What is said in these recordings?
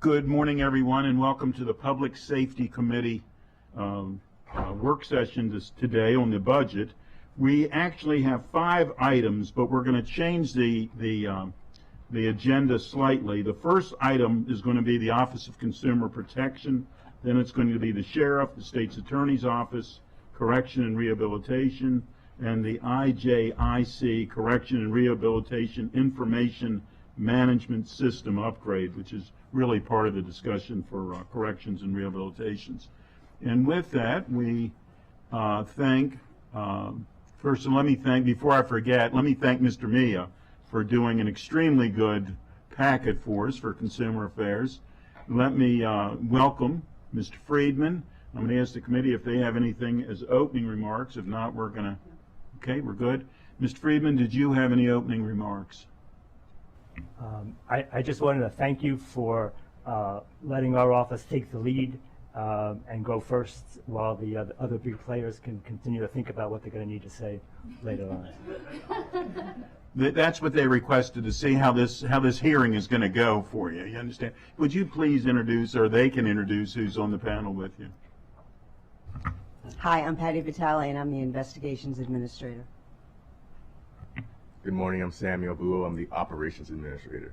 Good morning, everyone, and welcome to the Public Safety Committee work session today on the budget. We actually have 5 items, but we're going to change the agenda slightly. The first item is going to be the Office of Consumer Protection. Then it's going to be the Sheriff, the State's Attorney's Office, Correction and Rehabilitation, and the IJIC, Correction and Rehabilitation Information Management System upgrade, which is really part of the discussion for corrections and rehabilitations. And with that, we thank, first let me thank, before I forget, let me thank Mr. Mia for doing an extremely good packet for us for Consumer Affairs. Let me welcome Mr. Freeman. I'm going to ask the committee if they have anything as opening remarks. If not, we're going to, okay, we're good. Mr. Freeman, did you have any opening remarks? I just wanted to thank you for letting our office take the lead and go first while the other big players can continue to think about what they're going to need to say later on. That's what they requested, to see how this hearing is going to go for you. You understand? Would you please introduce, or they can introduce, who's on the panel with you? Hi, I'm Patty Vitale, and I'm the Investigations Administrator. Good morning, I'm Samuel Buell. I'm the Operations Administrator.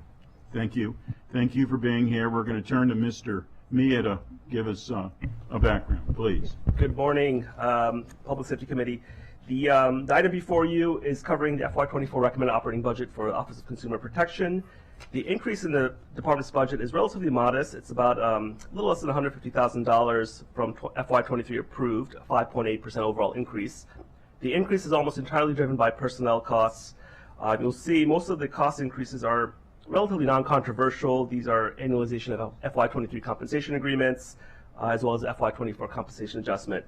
Thank you. Thank you for being here. We're going to turn to Mr. Mia to give us a background, please. Good morning, Public Safety Committee. The item before you is covering the FY24 recommended operating budget for the Office of Consumer Protection. The increase in the department's budget is relatively modest. It's about a little less than $150,000 from FY23 approved, a 5.8% overall increase. The increase is almost entirely driven by personnel costs. You'll see most of the cost increases are relatively non-controversial. These are annualization of FY23 compensation agreements, as well as FY24 compensation adjustment.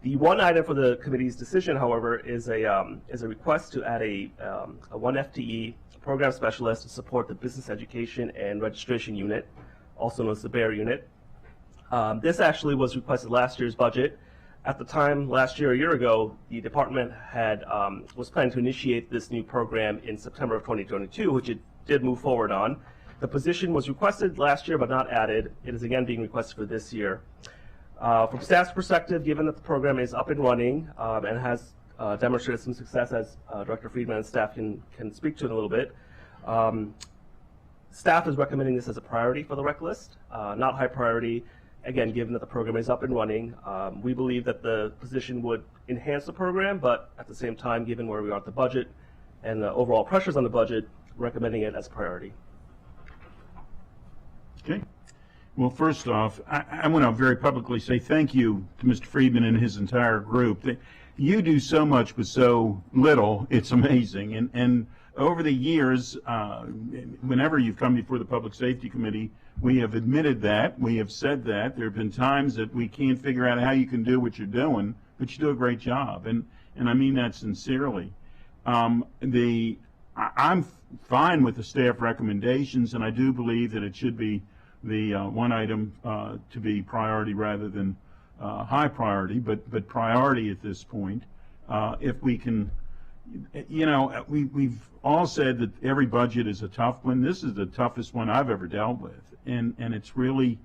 The one item for the committee's decision, however, is a request to add a 1 FTE program specialist to support the Business Education and Registration Unit, also known as the BEAR unit. This actually was requested last year's budget. At the time, last year, a year ago, the department was planning to initiate this new program in September of 2022, which it did move forward on. The position was requested last year but not added. It is again being requested for this year. From staff's perspective, given that the program is up and running and has demonstrated some success, as Director Freeman and staff can speak to in a little bit, staff is recommending this as a priority for the rec list, not high priority. Again, given that the program is up and running, we believe that the position would enhance the program, but at the same time, given where we are at the budget and the overall pressures on the budget, recommending it as a priority. Okay. Well, first off, I want to very publicly say thank you to Mr. Freeman and his entire group. You do so much with so little. It's amazing. And over the years, whenever you've come before the Public Safety Committee, we have admitted that. We have said that. There have been times that we can't figure out how you can do what you're doing, but you do a great job. And I mean that sincerely. I'm fine with the staff recommendations, and I do believe that it should be the one item to be priority rather than high priority, but priority at this point. If we can, you know, we've all said that every budget is a tough one. This is the toughest one I've ever dealt with, and it's really,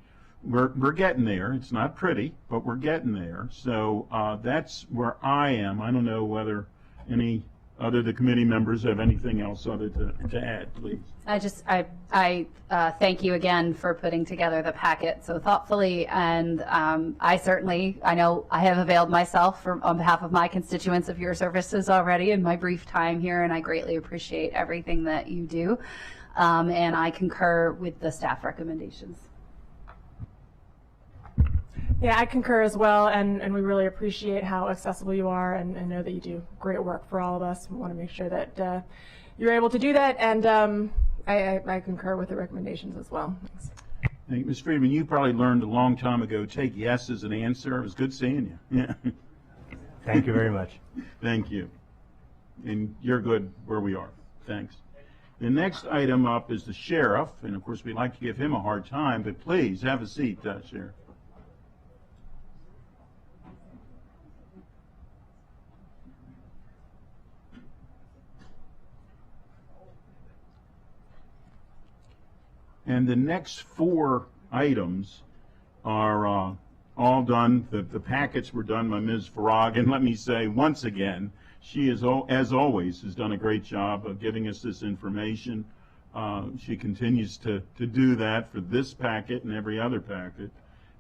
we're getting there. It's not pretty, but we're getting there. So that's where I am. I don't know whether any other the committee members have anything else other to add, please. I thank you again for putting together the packet so thoughtfully, and I know I have availed myself on behalf of my constituents of your services already in my brief time here, and I greatly appreciate everything that you do, and I concur with the staff recommendations. Yeah, I concur as well, and we really appreciate how accessible you are, and know that you do great work for all of us. We want to make sure that you're able to do that, and I concur with the recommendations as well. Thanks. Thank you. Ms. Freeman, you probably learned a long time ago, take yes as an answer. It was good seeing you. Yeah. Thank you very much. Thank you. And you're good where we are. Thanks. The next item up is the sheriff, and of course we'd like to give him a hard time, but please have a seat, Sheriff. And the next 4 items are all done. The packets were done by Ms. Farag, and let me say once again, she is, as always, has done a great job of giving us this information. She continues to do that for this packet and every other packet.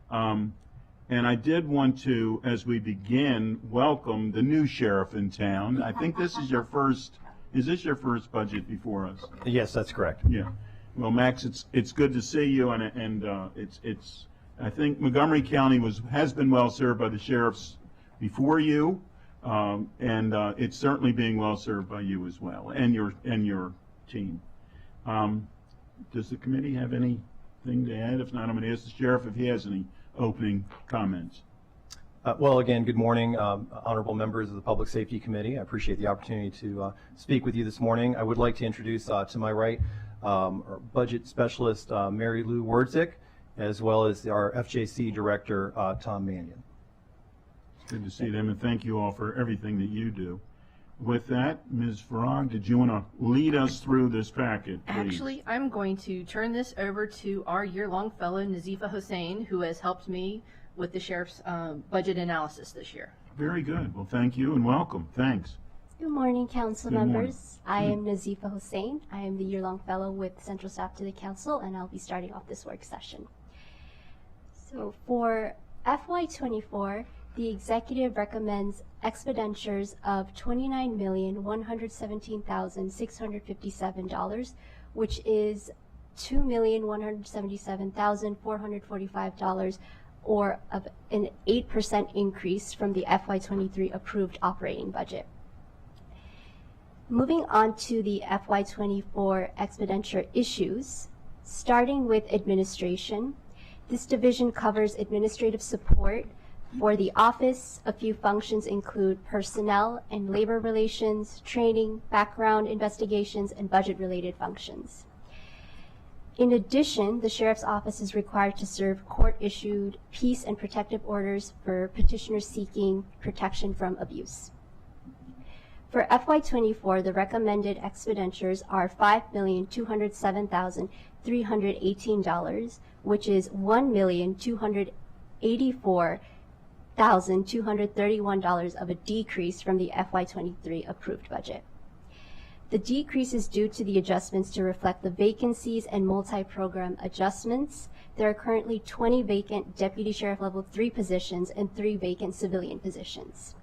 And I did want to, as we begin, welcome the new sheriff in town. I think this is your first, is this your first budget before us? Yes, that's correct. Yeah. Well, Max, it's good to see you, and it's I think Montgomery County has been well served by the sheriffs before you, and it's certainly being well served by you as well, and your team. Does the committee have anything to add? If not, I'm going to ask the sheriff if he has any opening comments. Well, again, good morning, honorable members of the Public Safety Committee. I appreciate the opportunity to speak with you this morning. I would like to introduce to my right our budget specialist, Mary Lou Wordzik, as well as our FJC director, Tom Mannion. Good to see them, and thank you all for everything that you do. With that, Ms. Farag, did you want to lead us through this packet, please? Actually, I'm going to turn this over to our year-long fellow, Nazifa Hussain, who has helped me with the sheriff's budget analysis this year. Very good. Well, thank you and welcome. Thanks. Good morning, council Good morning. members. I am Nazifa Hussain. I am the year-long fellow with Central Staff to the Council, and I'll be starting off this work session. So for FY24, the executive recommends expenditures of $29,117,657, which is $2,177,445, or of an 8% increase from the FY23 approved operating budget. Moving on to the FY24 expenditure issues, starting with administration. This division covers administrative support for the office. A few functions include personnel and labor relations, training, background investigations, and budget-related functions. In addition, the Sheriff's Office is required to serve court-issued peace and protective orders for petitioners seeking protection from abuse. For FY24, the recommended expenditures are $5,207,318, which is $1,284,231 of a decrease from the FY23 approved budget. The decrease is due to the adjustments to reflect the vacancies and multi-program adjustments. There are currently 20 vacant Deputy Sheriff Level 3 positions and 3 vacant civilian positions.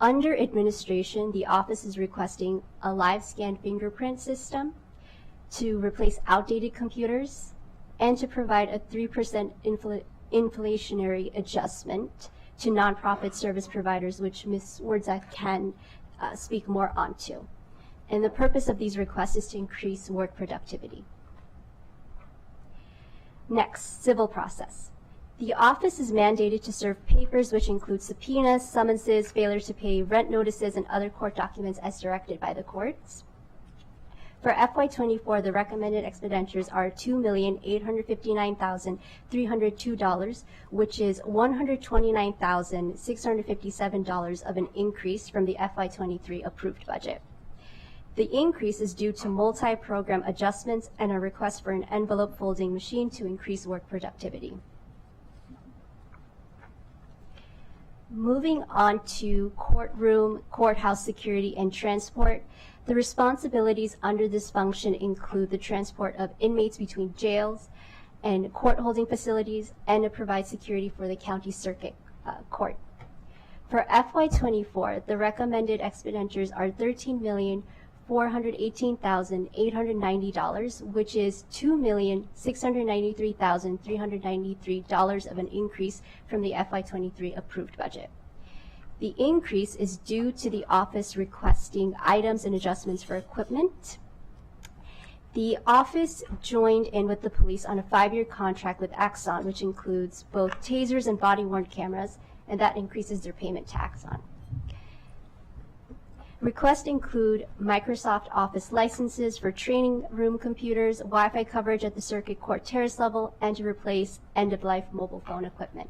Under administration, the office is requesting a live scan fingerprint system to replace outdated computers and to provide a 3% inflationary adjustment to nonprofit service providers, which Ms. Wordzik can speak more onto. And the purpose of these requests is to increase work productivity. Next, civil process. The office is mandated to serve papers which include subpoenas, summonses, failure to pay rent notices, and other court documents as directed by the courts. For FY24, the recommended expenditures are $2,859,302, which is $129,657 of an increase from the FY23 approved budget. The increase is due to multi-program adjustments and a request for an envelope folding machine to increase work productivity. Moving on to courtroom, courthouse security, and transport. The responsibilities under this function include the transport of inmates between jails and court holding facilities and to provide security for the county circuit court. For FY24, the recommended expenditures are $13,418,890, which is $2,693,393 of an increase from the FY23 approved budget. The increase is due to the office requesting items and adjustments for equipment. The office joined in with the police on a 5-year contract with Axon, which includes both tasers and body-worn cameras, and that increases their payment to Axon. Requests include Microsoft Office licenses for training room computers, Wi-Fi coverage at the circuit court terrace level, and to replace end-of-life mobile phone equipment.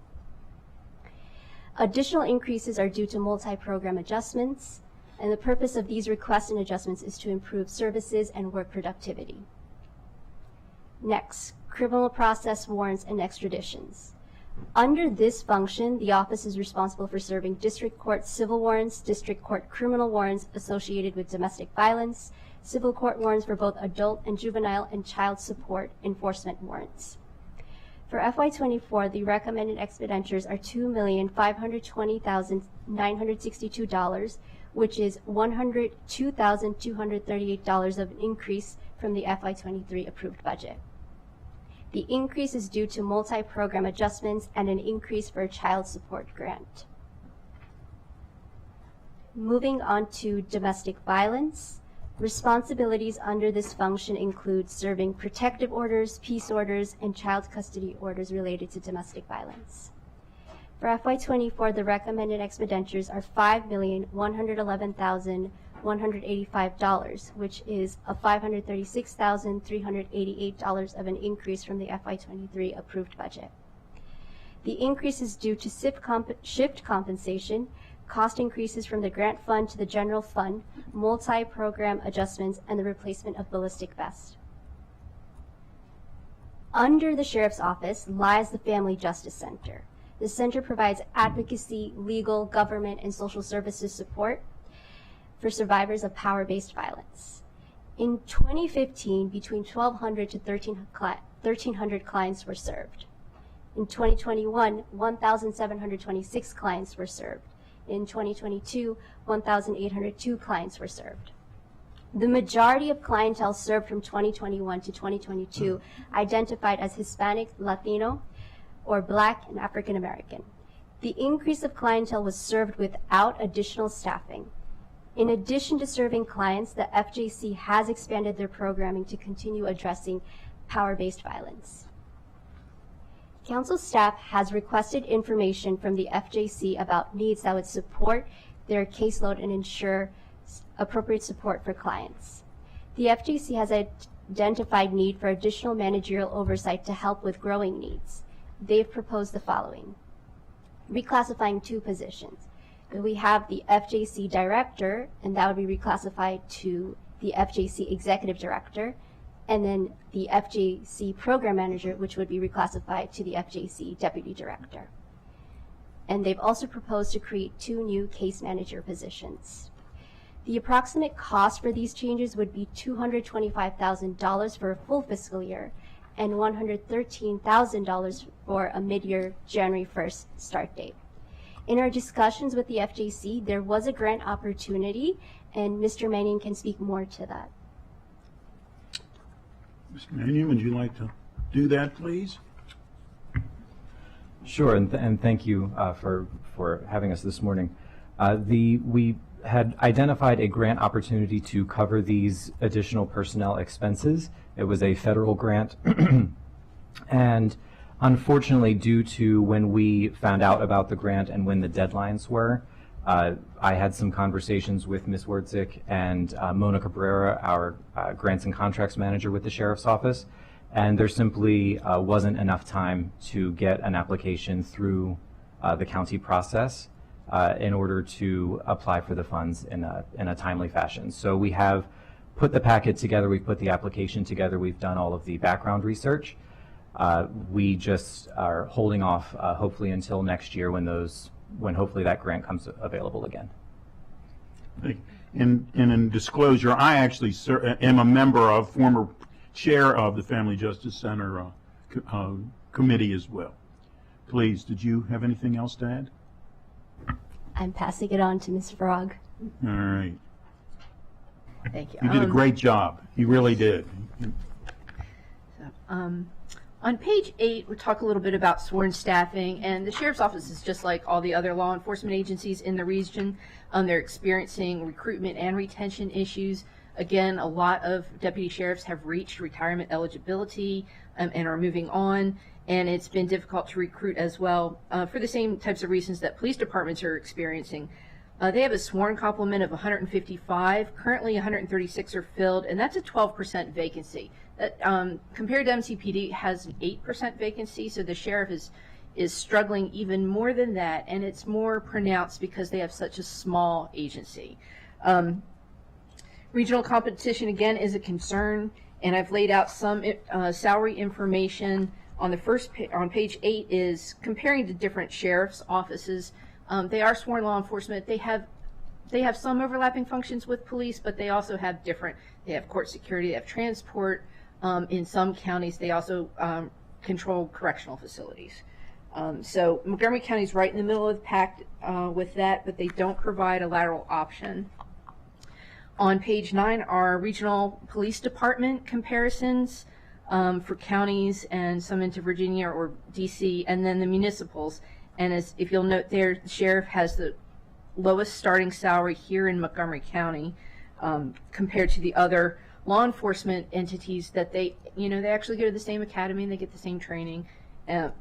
Additional increases are due to multi-program adjustments, and the purpose of these requests and adjustments is to improve services and work productivity. Next, criminal process warrants, and extraditions. Under this function, the office is responsible for serving district court civil warrants, district court criminal warrants associated with domestic violence, civil court warrants for both adult and juvenile and child support enforcement warrants. For FY24, the recommended expenditures are $2,520,962, which is $102,238 of an increase from the FY23 approved budget. The increase is due to multi-program adjustments and an increase for a child support grant. Moving on to domestic violence, responsibilities under this function include serving protective orders, peace orders, and child custody orders related to domestic violence. For FY24, the recommended expenditures are $5,111,185, which is a $536,388 of an increase from the FY23 approved budget. The increase is due to shift compensation, cost increases from the grant fund to the general fund, multi-program adjustments, and the replacement of ballistic vests. Under the Sheriff's Office lies the Family Justice Center. The center provides advocacy, legal, government, and social services support for survivors of power-based violence. In 2015, between 1,200 to 1,300 clients were served. In 2021, 1,726 clients were served. In 2022, 1,802 clients were served. The majority of clientele served from 2021 to 2022 identified as Hispanic, Latino, or Black and African American. The increase of clientele was served without additional staffing. In addition to serving clients, the FJC has expanded their programming to continue addressing power-based violence. Council staff has requested information from the FJC about needs that would support their caseload and ensure appropriate support for clients. The FJC has identified need for additional managerial oversight to help with growing needs. They've proposed the following: reclassifying 2 positions. We have the FJC director, and that would be reclassified to the FJC executive director, and then the FJC program manager, which would be reclassified to the FJC deputy director. And they've also proposed to create 2 new case manager positions. The approximate cost for these changes would be $225,000 for a full fiscal year and $113,000 for a mid-year January 1st start date. In our discussions with the FJC, there was a grant opportunity, and Mr. Mannion can speak more to that. Mr. Mannion, would you like to do that, please? Sure, and thank you for having us this morning. We had identified a grant opportunity to cover these additional personnel expenses. It was a federal grant, and unfortunately, due to when we found out about the grant and when the deadlines were, I had some conversations with Ms. Werdzik and Mona Cabrera, our grants and contracts manager with the Sheriff's Office, and there simply wasn't enough time to get an application through the county process in order to apply for the funds in a timely fashion. So we have put the packet together, we've put the application together, we've done all of the background research. We just are holding off hopefully until next year when hopefully that grant comes available again. And in disclosure, I actually am a member of, former chair of the Family Justice Center committee as well. Please, did you have anything else to add? I'm passing it on to Ms. Frog. All right. Thank you. You did a great job. You really did. On page 8, we talk a little bit about sworn staffing, and the Sheriff's Office is just like all the other law enforcement agencies in the region. They're experiencing recruitment and retention issues. Again, a lot of deputy sheriffs have reached retirement eligibility and are moving on, and it's been difficult to recruit as well for the same types of reasons that police departments are experiencing. They have a sworn complement of 155. Currently, 136 are filled, and that's a 12% vacancy. That, compared to MCPD, has an 8% vacancy, so the sheriff is struggling even more than that, and it's more pronounced because they have such a small agency. Regional competition, again, is a concern, And I've laid out some salary information on the first on page 8 is comparing the different sheriff's offices. They are sworn law enforcement. They have some overlapping functions with police, but they also have different. They have court security. They have transport. In some counties, they also control correctional facilities. So Montgomery County is right in the middle of the pack with that, but they don't provide a lateral option. On page 9 are regional police department comparisons for counties and some into Virginia or DC, and then the municipals. And as if you'll note there, the sheriff has the lowest starting salary here in Montgomery County compared to the other law enforcement entities that they actually go to the same academy and they get the same training and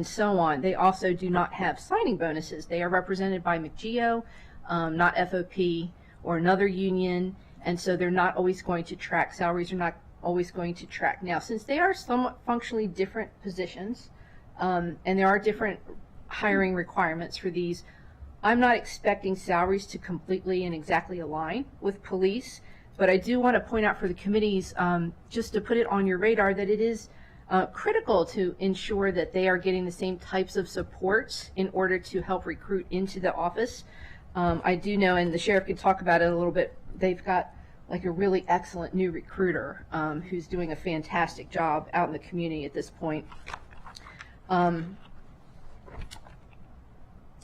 so on. They also do not have signing bonuses. They are represented by McGeo, not FOP or another union, and so they're not always going to track salaries. Are not always going to track. Now, since they are somewhat functionally different positions, and there are different hiring requirements for these, I'm not expecting salaries to completely and exactly align with police, but I do want to point out for the committees, just to put it on your radar, that it is critical to ensure that they are getting the same types of supports in order to help recruit into the office. I do know, and the sheriff could talk about it a little bit, they've got like a really excellent new recruiter who's doing a fantastic job out in the community at this point.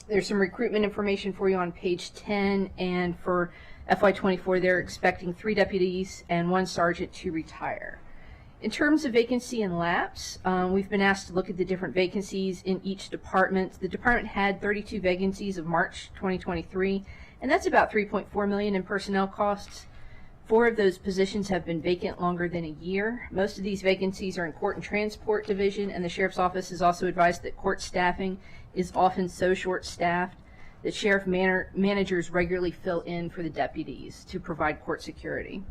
There's some recruitment information for you on page 10, and for FY24 they're expecting 3 deputies and 1 sergeant to retire. In terms of vacancy and lapse, we've been asked to look at the different vacancies in each department. The department had 32 vacancies of March 2023, and that's about $3.4 million in personnel costs. 4 of those positions have been vacant longer than a year. Most of these vacancies are in Court and Transport Division, and the Sheriff's Office has also advised that court staffing is often so short-staffed that sheriff managers regularly fill in for the deputies to provide court security.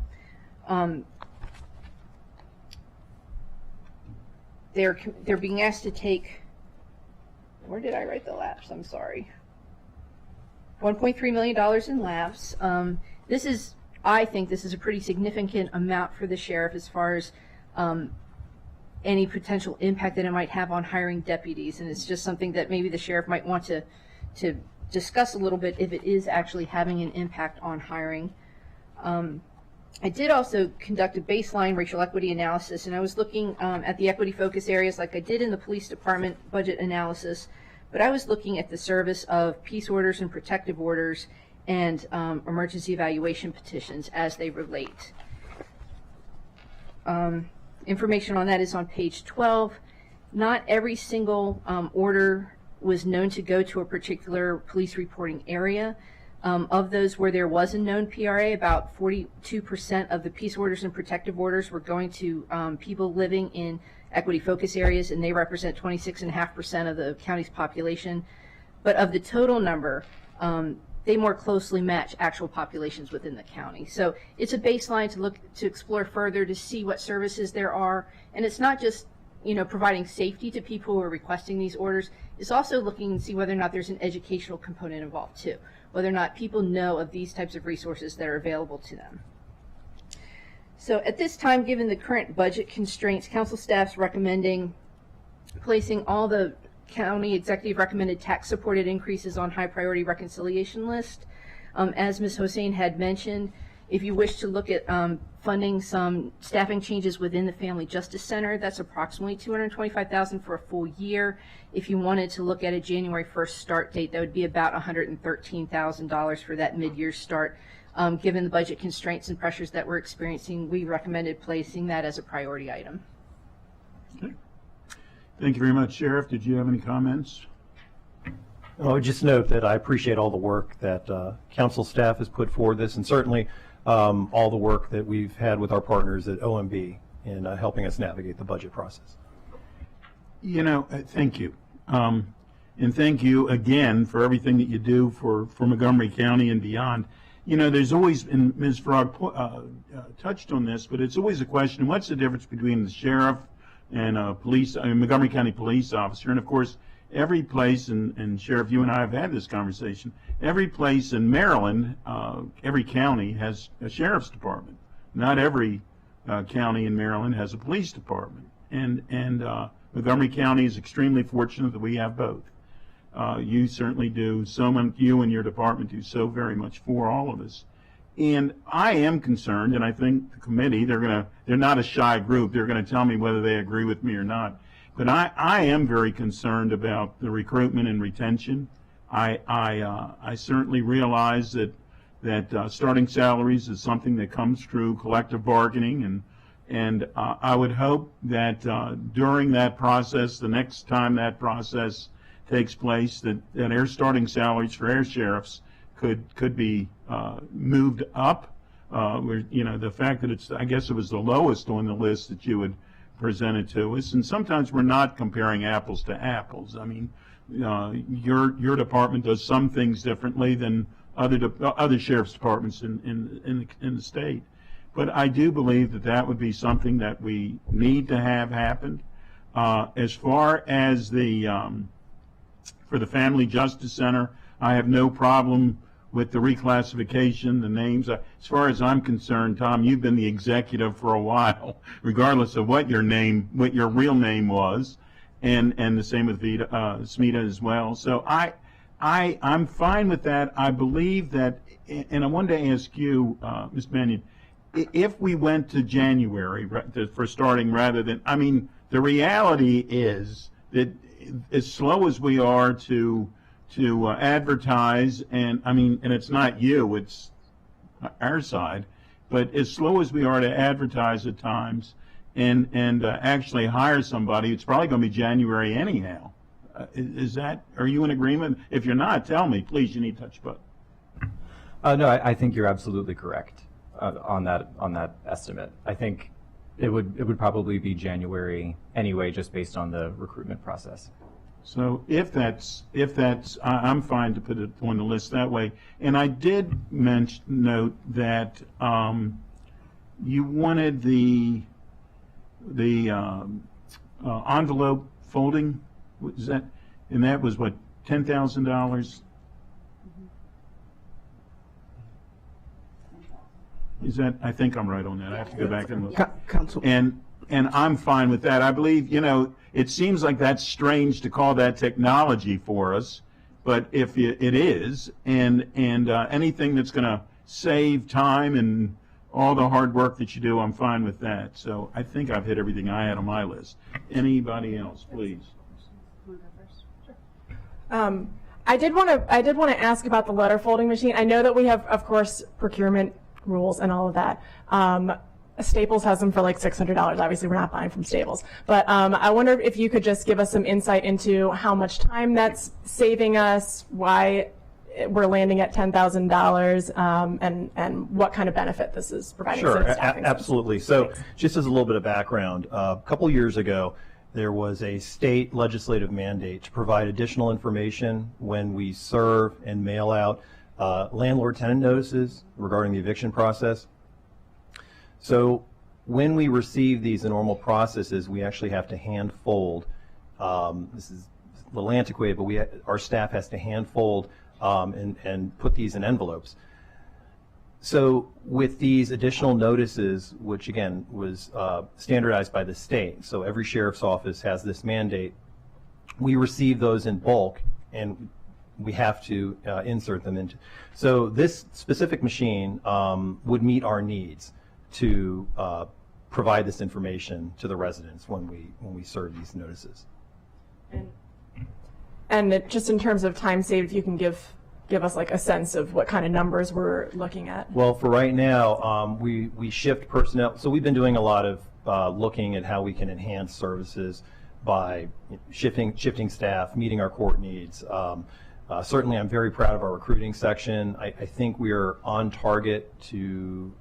They're being asked to take, where did I write the lapse? I'm sorry. $1.3 million in lapse. I think this is a pretty significant amount for the sheriff as far as any potential impact that it might have on hiring deputies, and it's just something that maybe the sheriff might want to discuss a little bit if it is actually having an impact on hiring. I did also conduct a baseline racial equity analysis, and I was looking at the equity focus areas like I did in the police department budget analysis, but I was looking at the service of peace orders and protective orders and emergency evaluation petitions as they relate. Information on that is on page 12. Not every single order was known to go to a particular police reporting area. Of those where there was a known PRA, about 42% of the peace orders and protective orders were going to people living in equity focus areas, and they represent 26.5% of the county's population. But of the total number, they more closely match actual populations within the county. So it's a baseline to explore further, to see what services there are. And it's not just providing safety to people who are requesting these orders. It's also looking and see whether or not there's an educational component involved too, whether or not people know of these types of resources that are available to them. So at this time, given the current budget constraints, council staff's recommending placing all the county executive recommended tax supported increases on high priority reconciliation list. As Ms. Hussain had mentioned, if you wish to look at funding some staffing changes within the Family Justice Center, that's approximately $225,000 for a full year. If you wanted to look at a January 1st start date, that would be about $113,000 for that mid-year start. Given the budget constraints and pressures that we're experiencing, we recommended placing that as a priority item. Okay. Thank you very much, Sheriff. Did you have any comments? I would just note that I appreciate all the work that council staff has put forward this, and certainly all the work that we've had with our partners at OMB in helping us navigate the budget process. Thank you. And thank you again for everything that you do for Montgomery County and beyond. There's always, and Ms. Frog touched on this, but it's always a question, what's the difference between the sheriff and Montgomery County police officer? And of course, every place, and Sheriff, you and I have had this conversation, every place in Maryland, every county has a sheriff's department. not every county in Maryland has a police department, and Montgomery County is extremely fortunate that we have both. You certainly do. You and your department do so very much for all of us. And I am concerned, and I think the committee, they're not a shy group. They're going to tell me whether they agree with me or not. But I am very concerned about the recruitment and retention. I certainly realize that starting salaries is something that comes through collective bargaining, and I would hope that during that process, the next time that process takes place, that air starting salaries for air sheriffs could be moved up. The fact that I guess it was the lowest on the list that you had presented to us, and sometimes we're not comparing apples to apples. I mean, your department does some things differently than other sheriff's departments in the state, but I do believe that would be something that we need to have happen. As far as for the Family Justice Center, I have no problem with the reclassification, the names. As far as I'm concerned, Tom, you've been the executive for a while, regardless of what your real name was, and the same with Smita as well. So I'm fine with that. I believe that, and I wanted to ask you, Ms. Mannion, if we went to January for starting rather than, I mean, the reality is that as slow as we are to advertise, and it's not you, it's our side, but as slow as we are to advertise at times and actually hire somebody, it's probably going to be January anyhow. Are you in agreement? If you're not, tell me, please. You need to touch button. No, I think you're absolutely correct on that estimate. I think it would probably be January anyway, just based on the recruitment process. So if that's, I'm fine to put it on the list that way. And I did note that you wanted the envelope folding. And that was what, $10,000? Is that? I think I'm right on that. I have to go back and look. Council. And I'm fine with that. I believe, it seems like that's strange to call that technology for us, but if it is, and anything that's going to save time and all the hard work that you do, I'm fine with that. So I think I've hit everything I had on my list. Anybody else, please? I did want to ask about the letter folding machine. I know that we have, of course, procurement rules and all of that. Staples has them for like $600. Obviously, we're not buying from Staples. But I wonder if you could just give us some insight into how much time that's saving us, why we're landing at $10,000, and what kind of benefit this is providing. Sure, absolutely. So just as a little bit of background, a couple years ago, there was a state legislative mandate to provide additional information when we serve and mail out landlord-tenant notices regarding the eviction process. So when we receive these normal processes, we actually have to hand fold. This is a little antiquated, but our staff has to hand fold and put these in envelopes. So with these additional notices, which again was standardized by the state, so every sheriff's office has this mandate, we receive those in bulk and we have to insert them into. So this specific machine would meet our needs to provide this information to the residents when we serve these notices. And just in terms of time saved, if you can give us like a sense of what kind of numbers we're looking at. Well, for right now, we shift personnel. So we've been doing a lot of looking at how we can enhance services by shifting staff, meeting our court needs. Certainly, I'm very proud of our recruiting section. I think we are on target to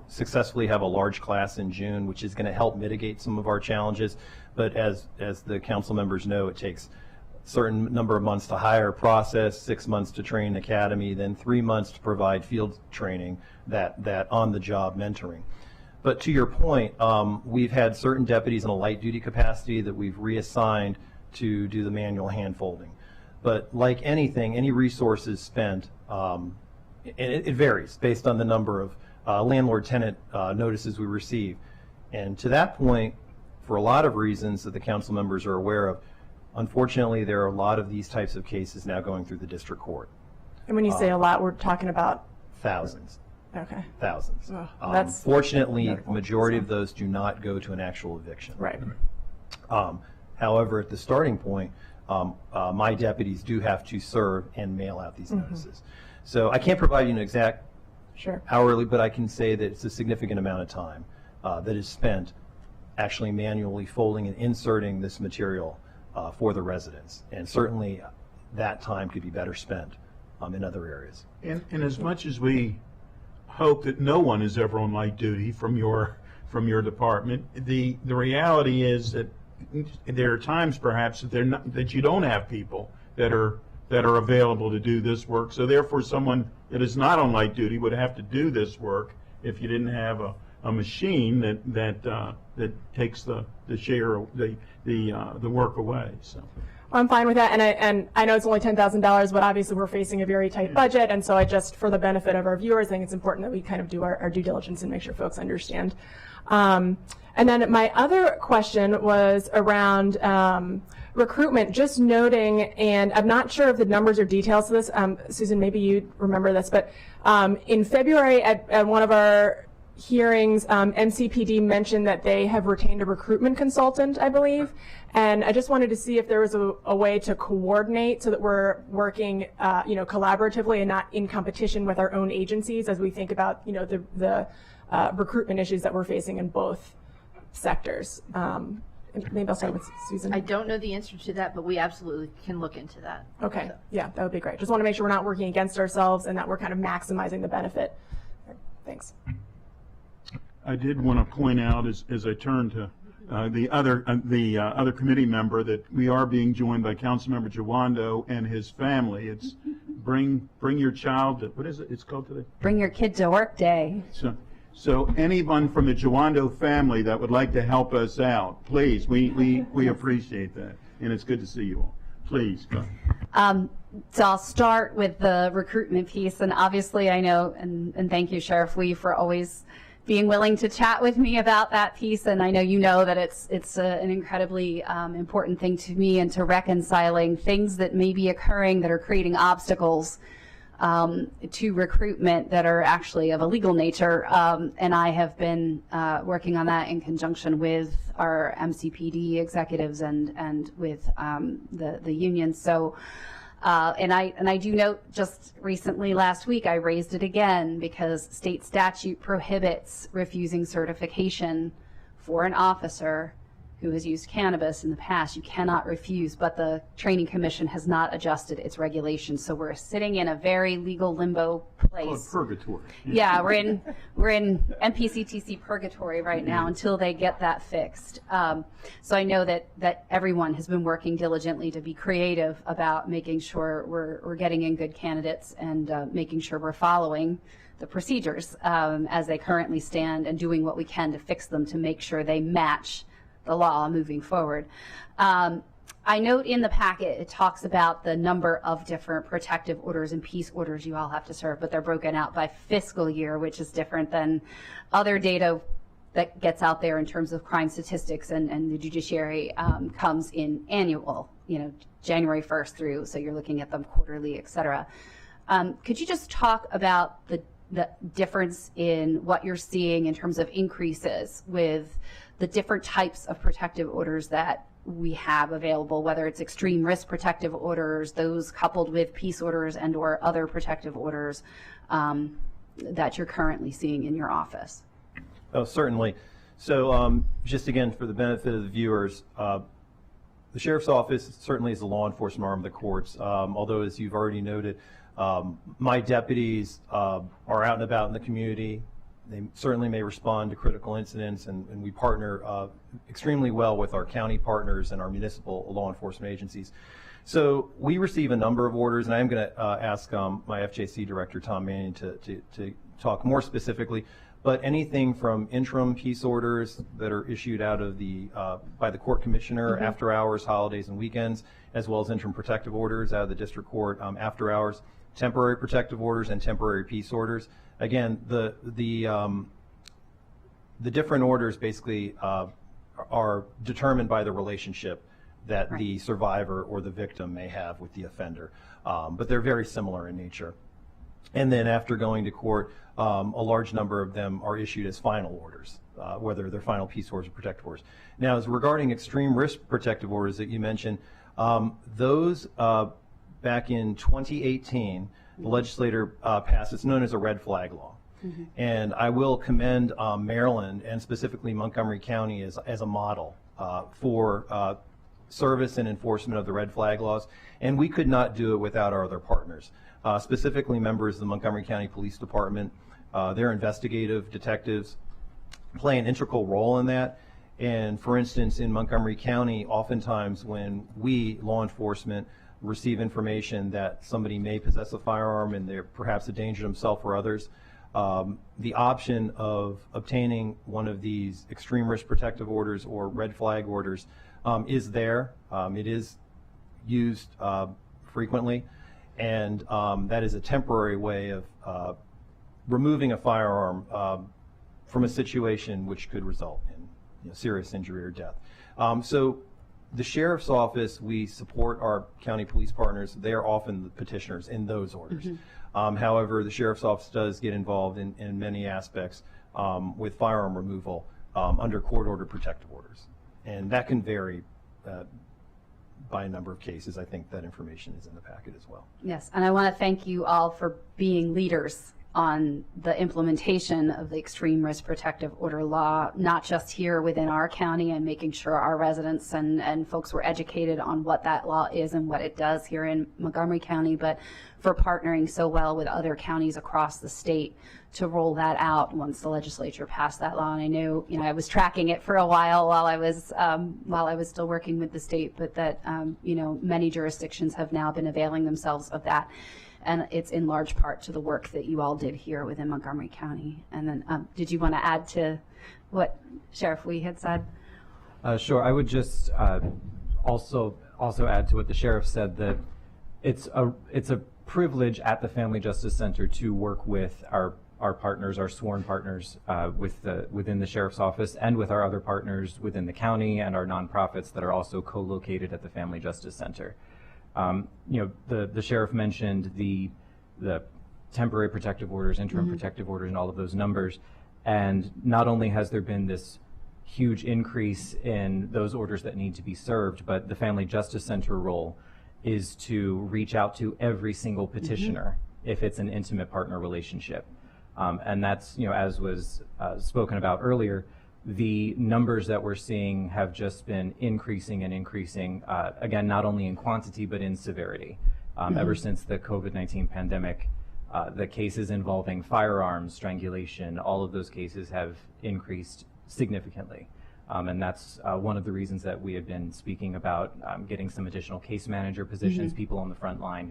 successfully have a large class in June, which is going to help mitigate some of our challenges. But as the council members know, it takes a certain number of months to hire, process, 6 months to train academy, then 3 months to provide field training, that on-the-job mentoring. But to your point, we've had certain deputies in a light duty capacity that we've reassigned to do the manual hand folding. But like anything, any resources spent, it varies based on the number landlord-tenant notices we receive. And to that point, for a lot of reasons that the council members are aware of, unfortunately, there are a lot of these types of cases now going through the district court. And when you say a lot, we're talking about thousands. Okay. Thousands. That's Fortunately, the notable. majority of those do not go to an actual eviction. Right. However, at the starting point, my deputies do have to serve and mail out these notices. So I can't provide you an exact hourly, but I can say that it's a significant amount of time that is spent actually manually folding and inserting this material for the residents. And certainly that time could be better spent in other areas. And as much as we hope that no one is ever on light duty from your department, the reality is that there are times perhaps that you don't have people that are available to do this work. So therefore, someone that is not on light duty would have to do this work if you didn't have a machine that takes the work away. So. I'm fine with that, and I know it's only $10,000, but obviously we're facing a very tight budget, and so I just, for the benefit of our viewers, I think it's important that we kind of do our due diligence and make sure folks understand. And then my other question was around recruitment, just noting, and I'm not sure of the numbers or details of this, Susan, maybe you remember this, but in February at one of our hearings, MCPD mentioned that they have retained a recruitment consultant, I believe, and I just wanted to see if there was a way to coordinate so that we're working, collaboratively and not in competition with our own agencies as we think about, the recruitment issues that we're facing in both sectors. Maybe I'll start with Susan. I don't know the answer to that, but we absolutely can look into that. Okay, So. yeah, that would be great. Just want to make sure we're not working against ourselves and that we're kind of maximizing the benefit. Thanks. I did want to point out as I turn to the other committee member that we are being joined by Councilmember Jawando and his family. It's bring your child to, what is it? It's called today? Bring your kid to work day. So anyone from the Jawando family that would like to help us out, please, we appreciate that, and it's good to see you all. Please go. So I'll start with the recruitment piece, and obviously I know, and thank you, Sheriff Lee, for always being willing to chat with me about that piece, and I know you know that it's an incredibly important thing to me, and to reconciling things that may be occurring that are creating obstacles to recruitment that are actually of a legal nature, and I have been working on that in conjunction with our MCPD executives and with the union. So. And I do note, just recently last week I raised it again because state statute prohibits refusing certification for an officer who has used cannabis in the past. You cannot refuse, but the Training Commission has not adjusted its regulations, so we're sitting in a very legal limbo place. Called purgatory. Yeah, we're in MPCTC purgatory right now until they get that fixed. So I know that everyone has been working diligently to be creative about making sure we're getting in good candidates and making sure we're following the procedures as they currently stand and doing what we can to fix them to make sure they match the law moving forward. I note in the packet it talks about the number of different protective orders and peace orders you all have to serve, but they're broken out by fiscal year, which is different than other data that gets out there in terms of crime statistics, and the judiciary comes in annual, January 1st through, so you're looking at them quarterly, et cetera. Could you just talk about the difference in what you're seeing in terms of increases with the different types of protective orders that we have available, whether it's extreme risk protective orders, those coupled with peace orders and or other protective orders that you're currently seeing in your office? Oh, certainly. So just again, for the benefit of the viewers, the Sheriff's Office certainly is the law enforcement arm of the courts, although as you've already noted, my deputies are out and about in the community. They certainly may respond to critical incidents, and we partner extremely well with our county partners and our municipal law enforcement agencies. So we receive a number of orders, and I'm going to ask my FJC director, Tom Manning, to talk more specifically. But anything from interim peace orders that are issued out of by the court commissioner after hours, holidays, and weekends, as well as interim protective orders out of the district court after hours. temporary protective orders and temporary peace orders. Again, the different orders basically are determined by the relationship that the survivor or the victim may have with the offender, but they're very similar in nature. And then after going to court, a large number of them are issued as final orders, whether they're final peace orders or protective orders. Now, as regarding extreme risk protective orders that you mentioned, those back in 2018, the legislator passed, it's known as a red flag law. And I will commend Maryland and specifically Montgomery County as a model for service and enforcement of the red flag laws. And we could not do it without our other partners, specifically members of the Montgomery County Police Department. Their investigative detectives play an integral role in that. And for instance, in Montgomery County, oftentimes when we, law enforcement, receive information that somebody may possess a firearm and they're perhaps a danger to himself or others, the option of obtaining one of these extreme risk protective orders or red flag orders is there. It is used frequently, and that is a temporary way of removing a firearm from a situation which could result in serious injury or death. So the sheriff's office, we support our county police partners. They are often the petitioners in those orders. However, the sheriff's office does get involved in many aspects with firearm removal under court order protective orders. And that can vary by a number of cases. I think that information is in the packet as well. Yes, and I want to thank you all for being leaders on the implementation of the extreme risk protective order law, not just here within our county and making sure our residents and folks were educated on what that law is and what it does here in Montgomery County, but for partnering so well with other counties across the state to roll that out once the legislature passed that law. And I know, I was tracking it for a while I was still working with the state, but that many jurisdictions have now been availing themselves of that. And it's in large part to the work that you all did here within Montgomery County. And then, did you want to add to what Sheriff Wee had said? Sure. I would just also add to what the sheriff said, that it's a privilege at the Family Justice Center to work with our partners, our sworn partners within the sheriff's office, and with our other partners within the county and our nonprofits that are also co-located at the Family Justice Center. The sheriff mentioned the temporary protective orders, interim protective orders, and all of those numbers. And not only has there been this huge increase in those orders that need to be served, but the Family Justice Center role is to reach out to every single petitioner if it's an intimate partner relationship. And that's, as was spoken about earlier, the numbers that we're seeing have just been increasing and increasing, again, not only in quantity, but in severity. Ever since the COVID-19 pandemic, the cases involving firearms, strangulation, all of those cases have increased significantly. And that's one of the reasons that we have been speaking about getting some additional case manager positions, people on the front line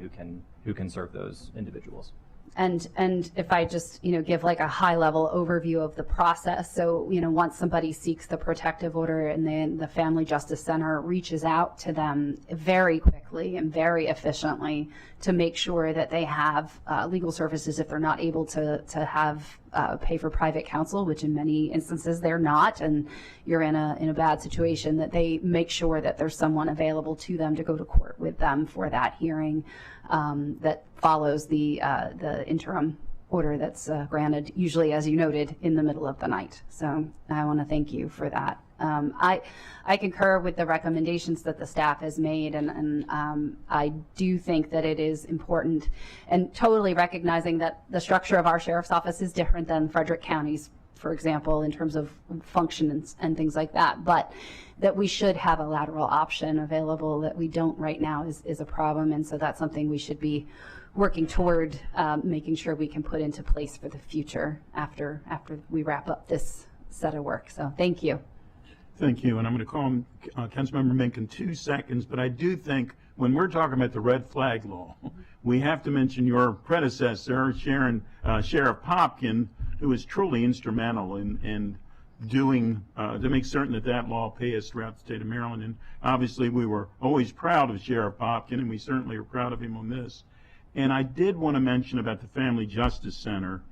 who can serve those individuals. And if I just, give like a high level overview of the process. So, once somebody seeks the protective order and then the Family Justice Center reaches out to them very quickly and very efficiently to make sure that they have legal services if they're not able to have pay for private counsel, which in many instances they're not, and you're in a bad situation, that they make sure that there's someone available to them to go to court with them for that hearing that follows the interim order that's granted, usually, as you noted, in the middle of the night. So I want to thank you for that. I concur with the recommendations that the staff has made, and I do think that it is important, and totally recognizing that the structure of our sheriff's office is different than Frederick County's, for example, in terms of function and things like that, but that we should have a lateral option available that we don't right now is a problem, and so that's something we should be working toward making sure we can put into place for the future after we wrap up this set of work. So thank you. Thank you, and I'm going to call him Councilmember Mink in 2 seconds, but I do think when we're talking about the red flag law, we have to mention your predecessor, Sheriff Popkin, who was truly instrumental in doing, to make certain that law passed throughout the state of Maryland. And obviously we were always proud of Sheriff Popkin, and we certainly are proud of him on this. And I did want to mention about the Family Justice Center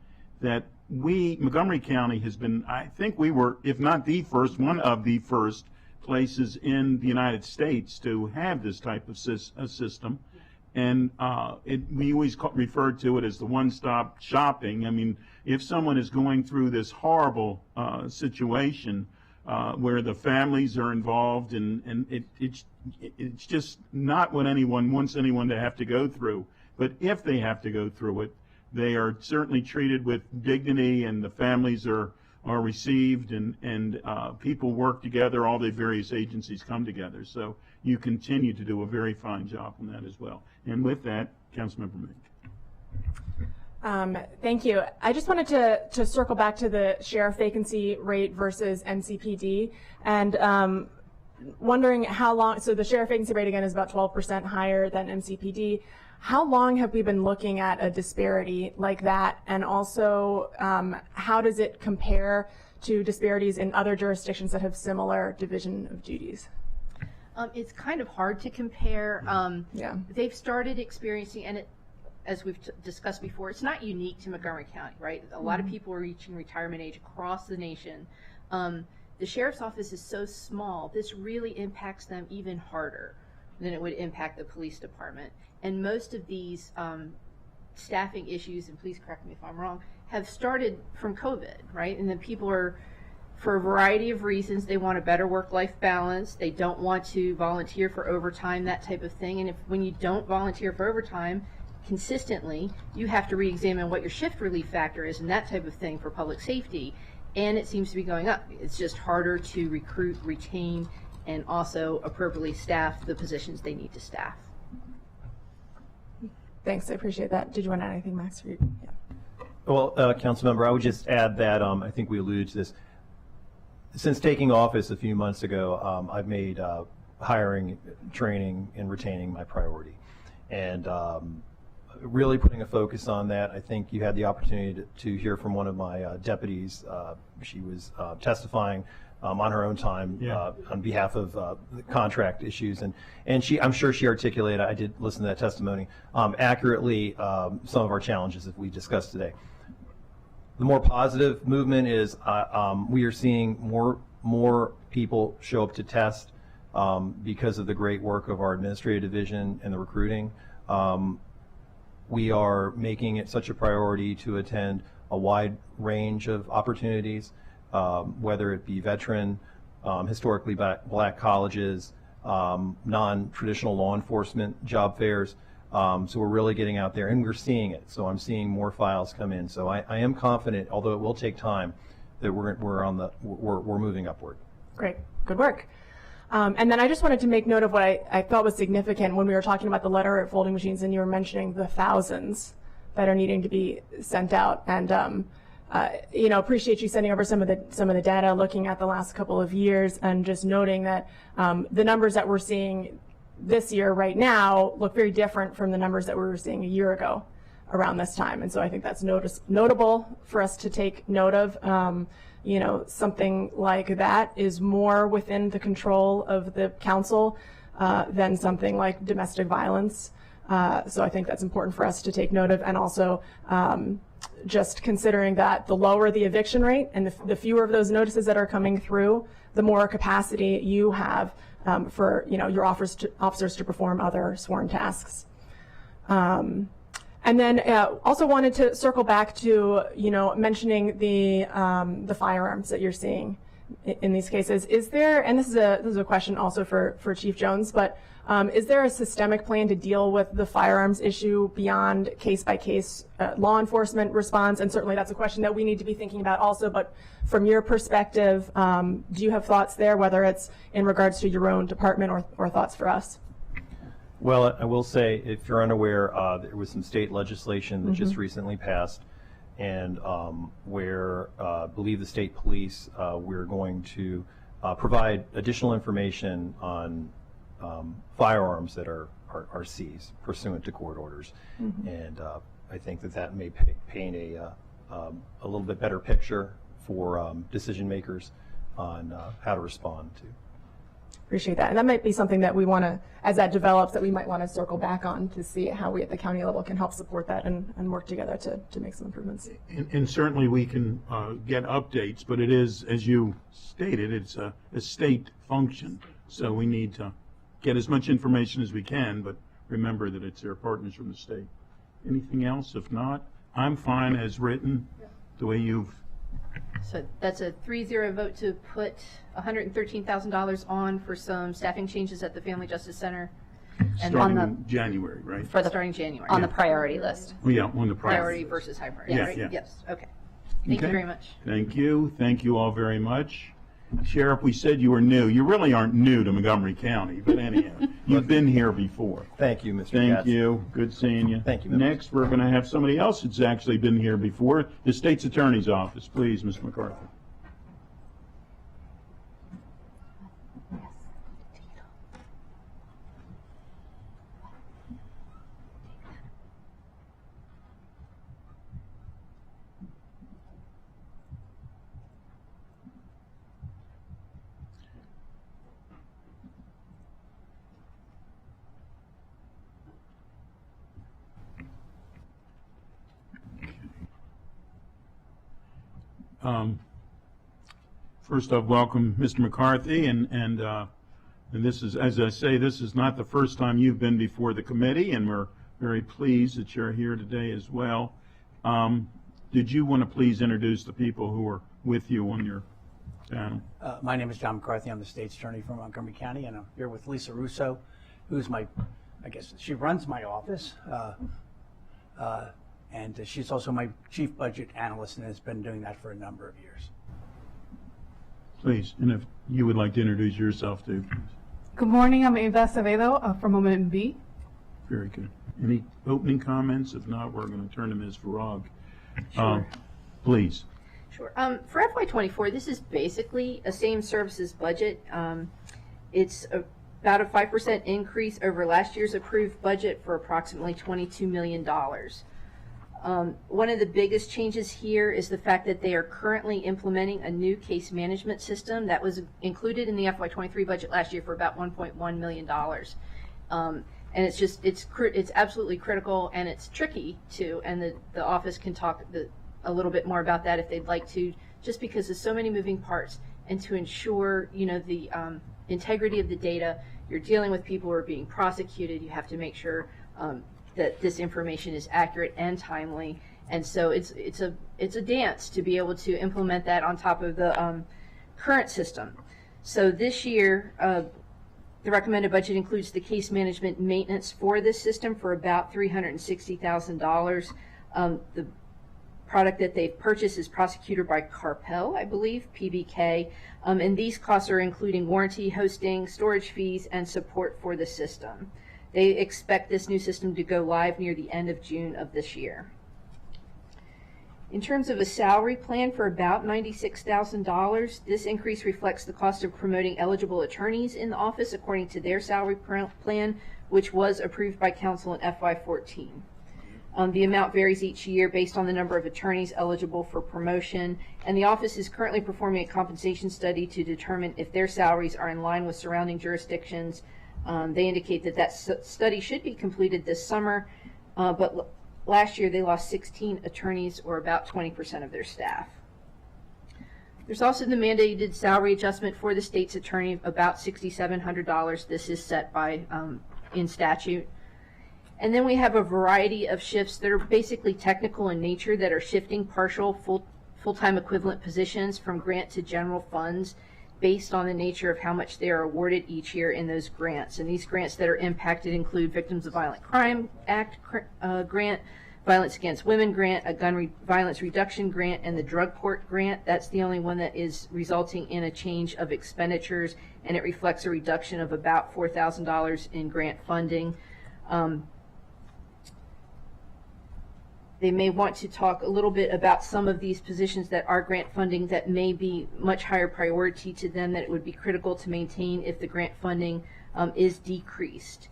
that Montgomery County has been, I think we were, if not the first, one of the first places in the United States to have this type of system. And we always referred to it as the one-stop shopping. I mean, if someone is going through this horrible situation where the families are involved, and it's just not what anyone wants anyone to have to go through. But if they have to go through it, they are certainly treated with dignity, and the families are received, and people work together. All the various agencies come together. So you continue to do a very fine job on that as well. And with that, Councilmember Mink. Thank you. I just wanted to circle back to the sheriff vacancy rate versus MCPD, and wondering how long, so the sheriff vacancy rate again is about 12% higher than MCPD. How long have we been looking at a disparity like that? And also, how does it compare to disparities in other jurisdictions that have similar division of duties? It's kind of hard to compare. Yeah. They've started experiencing, and as we've discussed before, it's not unique to Montgomery County, right? A lot of people are reaching retirement age across the nation. The sheriff's office is so small, this really impacts them even harder than it would impact the police department. And most of these staffing issues, and please correct me if I'm wrong, have started from COVID, right? And then people are, for a variety of reasons, they want a better work-life balance. They don't want to volunteer for overtime, that type of thing. And when you don't volunteer for overtime consistently, you have to re-examine what your shift relief factor is and that type of thing for public safety. And it seems to be going up. It's just harder to recruit, retain, and also appropriately staff the positions they need to staff. Thanks, I appreciate that. Did you want to add anything, Max? Yeah. Well, Councilmember, I would just add that I think we alluded to this. Since taking office a few months ago, I've made hiring, training, and retaining my priority. And really putting a focus on that. I think you had the opportunity to hear from one of my deputies. She was testifying on her own time on behalf of the contract issues, and I'm sure she articulated, I did listen to that testimony, accurately some of our challenges that we discussed today. The more positive movement is we are seeing more people show up to test because of the great work of our administrative division and the recruiting. We are making it such a priority to attend a wide range of opportunities, whether it be veteran, historically black colleges, non-traditional law enforcement job fairs. So we're really getting out there, and we're seeing it. So I'm seeing more files come in. So I am confident, although it will take time, that we're moving upward. Great, good work. And then I just wanted to make note of what I thought was significant when we were talking about the letter at folding machines, and you were mentioning the thousands that are needing to be sent out. And appreciate you sending over some of the data, looking at the last couple of years, and just noting that the numbers that we're seeing this year right now look very different from the numbers that we were seeing a year ago around this time. And so I think that's notable for us to take note of. Something like that is more within the control of the council than something like domestic violence. So I think that's important for us to take note of, and also just considering that the lower the eviction rate and the fewer of those notices that are coming through, the more capacity you have for your officers to perform other sworn tasks. And then also wanted to circle back to mentioning the firearms that you're seeing in these cases. Is there, and this is a question also for Chief Jones, but is there a systemic plan to deal with the firearms issue beyond case-by-case law enforcement response? And certainly that's a question that we need to be thinking about also, but from your perspective, do you have thoughts there, whether it's in regards to your own department or thoughts for us? Well, I will say, if you're unaware, there was some state legislation that just recently passed, and where I believe the state police, we're going to provide additional information on firearms that are seized pursuant to court orders. And I think that may paint a little bit better picture for decision makers on how to respond to. Appreciate that. And that might be something that we want to, as that develops, that we might want to circle back on to see how we at the county level can help support that and work together to make some improvements. And certainly we can get updates, but it is, as you stated, it's a state function. So we need to get as much information as we can, but remember that it's their partners from the state. Anything else? If not, I'm fine as written, the way you've. So that's a 3-0 vote to put $113,000 on for some staffing changes at the Family Justice Center. And Starting on in January, right? For the, starting January. on the priority list. Oh, yeah, on the Priority versus high priority, Yeah, right? yeah. Yes, okay. Thank you Okay. very much. Thank you. Thank you all very much. Sheriff, we said you were new. You really aren't new to Montgomery County, but anyhow, you've been here before. Thank you, Mr. Thank Katz. you. Good seeing you. Thank you, members. Next, we're going to have somebody else that's actually been here before, the State's Attorney's Office. Please, Ms. McCarthy. First off, welcome, Mr. McCarthy, and this is, as I say, this is not the first time you've been before the committee, and we're very pleased that you're here today as well. Did you want to please introduce the people who are with you on your panel? My name is John McCarthy. I'm the state's attorney for Montgomery County, and I'm here with Lisa Russo, who's my, I guess, she runs my office, and she's also my chief budget analyst and has been doing that for a number of years. Please, and if you would like to introduce yourself too, please. Good morning, I'm Eva Acevedo from Moment B. Very good. Any opening comments? If not, we're going to turn to Ms. Farag. Sure. Please. Sure. For FY24, this is basically a same services budget. It's about a 5% increase over last year's approved budget for approximately $22 million. One of the biggest changes here is the fact that they are currently implementing a new case management system that was included in the FY23 budget last year for about $1.1 million. And it's just, it's absolutely critical, and it's tricky too, and the office can talk a little bit more about that if they'd like to, just because there's so many moving parts, and to ensure, you know, the integrity of the data. You're dealing with people who are being prosecuted. You have to make sure that this information is accurate and timely, and so it's a dance to be able to implement that on top of the current system. So this year, the recommended budget includes the case management maintenance for this system for about $360,000. The product that they've purchased is Prosecutor by Carpel, I believe, PBK, and these costs are including warranty, hosting, storage fees, and support for the system. They expect this new system to go live near the end of June of this year. In terms of a salary plan for about $96,000, this increase reflects the cost of promoting eligible attorneys in the office according to their salary plan, which was approved by council in FY14. The amount varies each year based on the number of attorneys eligible for promotion, and the office is currently performing a compensation study to determine if their salaries are in line with surrounding jurisdictions. They indicate that study should be completed this summer, but last year they lost 16 attorneys, or about 20% of their staff. There's also the mandated salary adjustment for the state's attorney of about $6,700. This is set by in statute. And then we have a variety of shifts that are basically technical in nature that are shifting partial full-time equivalent positions from grant to general funds based on the nature of how much they are awarded each year in those grants. And these grants that are impacted include Victims of Violent Crime Act grant, Violence Against Women grant, a gun violence reduction grant, and the drug court grant. That's the only one that is resulting in a change of expenditures, and it reflects a reduction of about $4,000 in grant funding. They may want to talk a little bit about some of these positions that are grant funding that may be much higher priority to them, that it would be critical to maintain if the grant funding is decreased.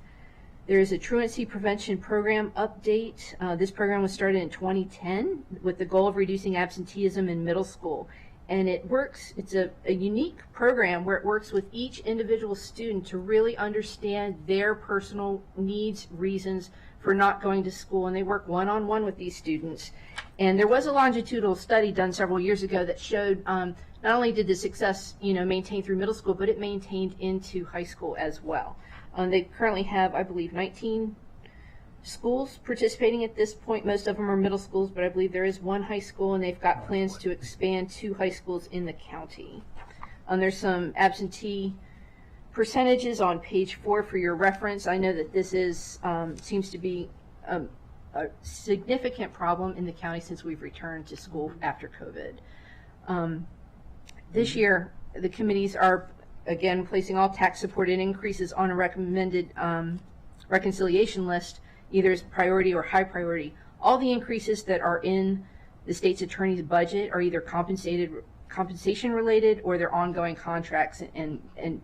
There is a truancy prevention program update. This program was started in 2010 with the goal of reducing absenteeism in middle school. and it's a unique program where it works with each individual student to really understand their personal needs, reasons for not going to school, and they work one-on-one with these students. And there was a longitudinal study done several years ago that showed not only did the success maintain through middle school, but it maintained into high school as well. They currently have, I believe, 19 schools participating at this point. Most of them are middle schools, but I believe there is one high school, and they've got plans to expand 2 high schools in the county. There's some absentee percentages on page 4 for your reference. I know that this is seems to be a significant problem in the county since we've returned to school after COVID. This year, the committees are again placing all tax-supported increases on a recommended reconciliation list, either as priority or high priority. All the increases that are in the state's attorney's budget are either compensation related or they're ongoing contracts and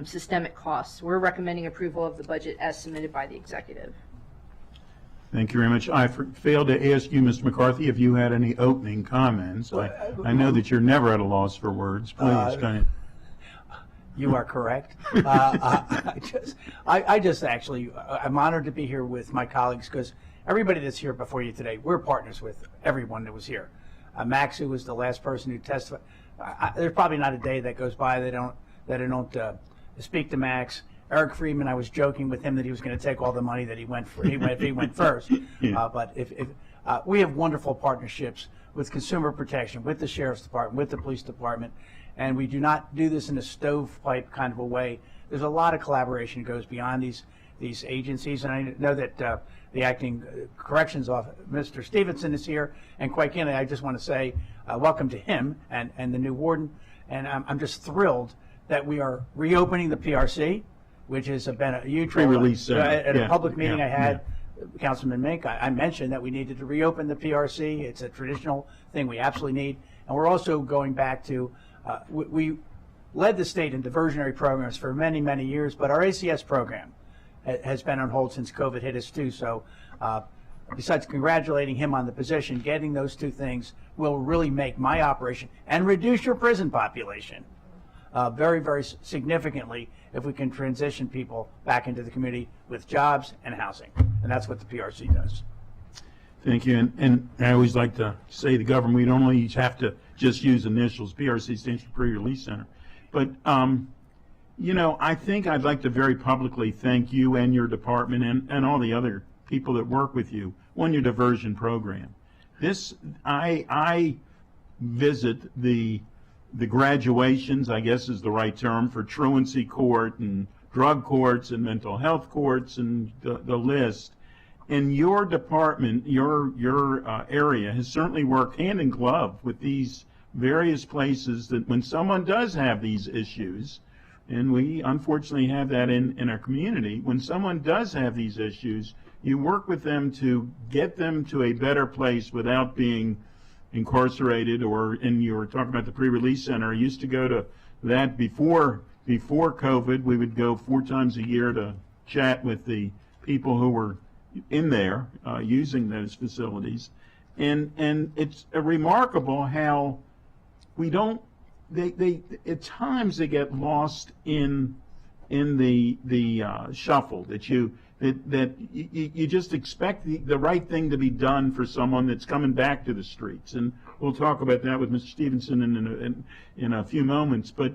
systemic costs. We're recommending approval of the budget as submitted by the executive. Thank you very much. I failed to ask you, Mr. McCarthy, if you had any opening comments. I know that you're never at a loss for words. Please, go ahead. You are correct. I just actually, I'm honored to be here with my colleagues because everybody that's here before you today, we're partners with everyone that was here. Max, who was the last person who testified, there's probably not a day that goes by that I don't speak to Max. Eric Freeman, I was joking with him that he was going to take all the money that he went first. Yeah. But if we have wonderful partnerships with consumer protection, with the sheriff's department, with the police department, and we do not do this in a stovepipe kind of a way. There's a lot of collaboration that goes beyond these agencies, and I know that the acting corrections officer, Mr. Stevenson, is here, and quite candidly, I just want to say welcome to him and the new warden, and I'm just thrilled that we are reopening the PRC, which has been a huge Pre-release center. At a public meeting yeah, I had, Councilman Mink, I mentioned that we needed to reopen the PRC. It's a traditional thing we absolutely need, and we're also going back to we led the state in diversionary programs for many, many years, but our ACS program has been on hold since COVID hit us too. So besides congratulating him on the position, getting those 2 things will really make my operation and reduce your prison population very, very significantly if we can transition people back into the community with jobs and housing. And that's what the PRC does. Thank you. And I always like to say the government, we don't always have to just use initials. PRC stands for Pre-Release Center. But, I think I'd like to very publicly thank you and your department and all the other people that work with you on your diversion program. I visit the graduations, I guess is the right term, for truancy court and drug courts and mental health courts and the list. And your department, your area has certainly worked hand in glove with these various places that when someone does have these issues, and we unfortunately have that in our community, when someone does have these issues, you work with them to get them to a better place without being incarcerated. And you were talking about the pre-release center. I used to go to that before COVID. We would go 4 times a year to chat with the people who were in there using those facilities, and it's remarkable how we don't. They at times they get lost in the shuffle that you just expect the right thing to be done for someone that's coming back to the streets, and we'll talk about that with Mr. Stevenson in a few moments. But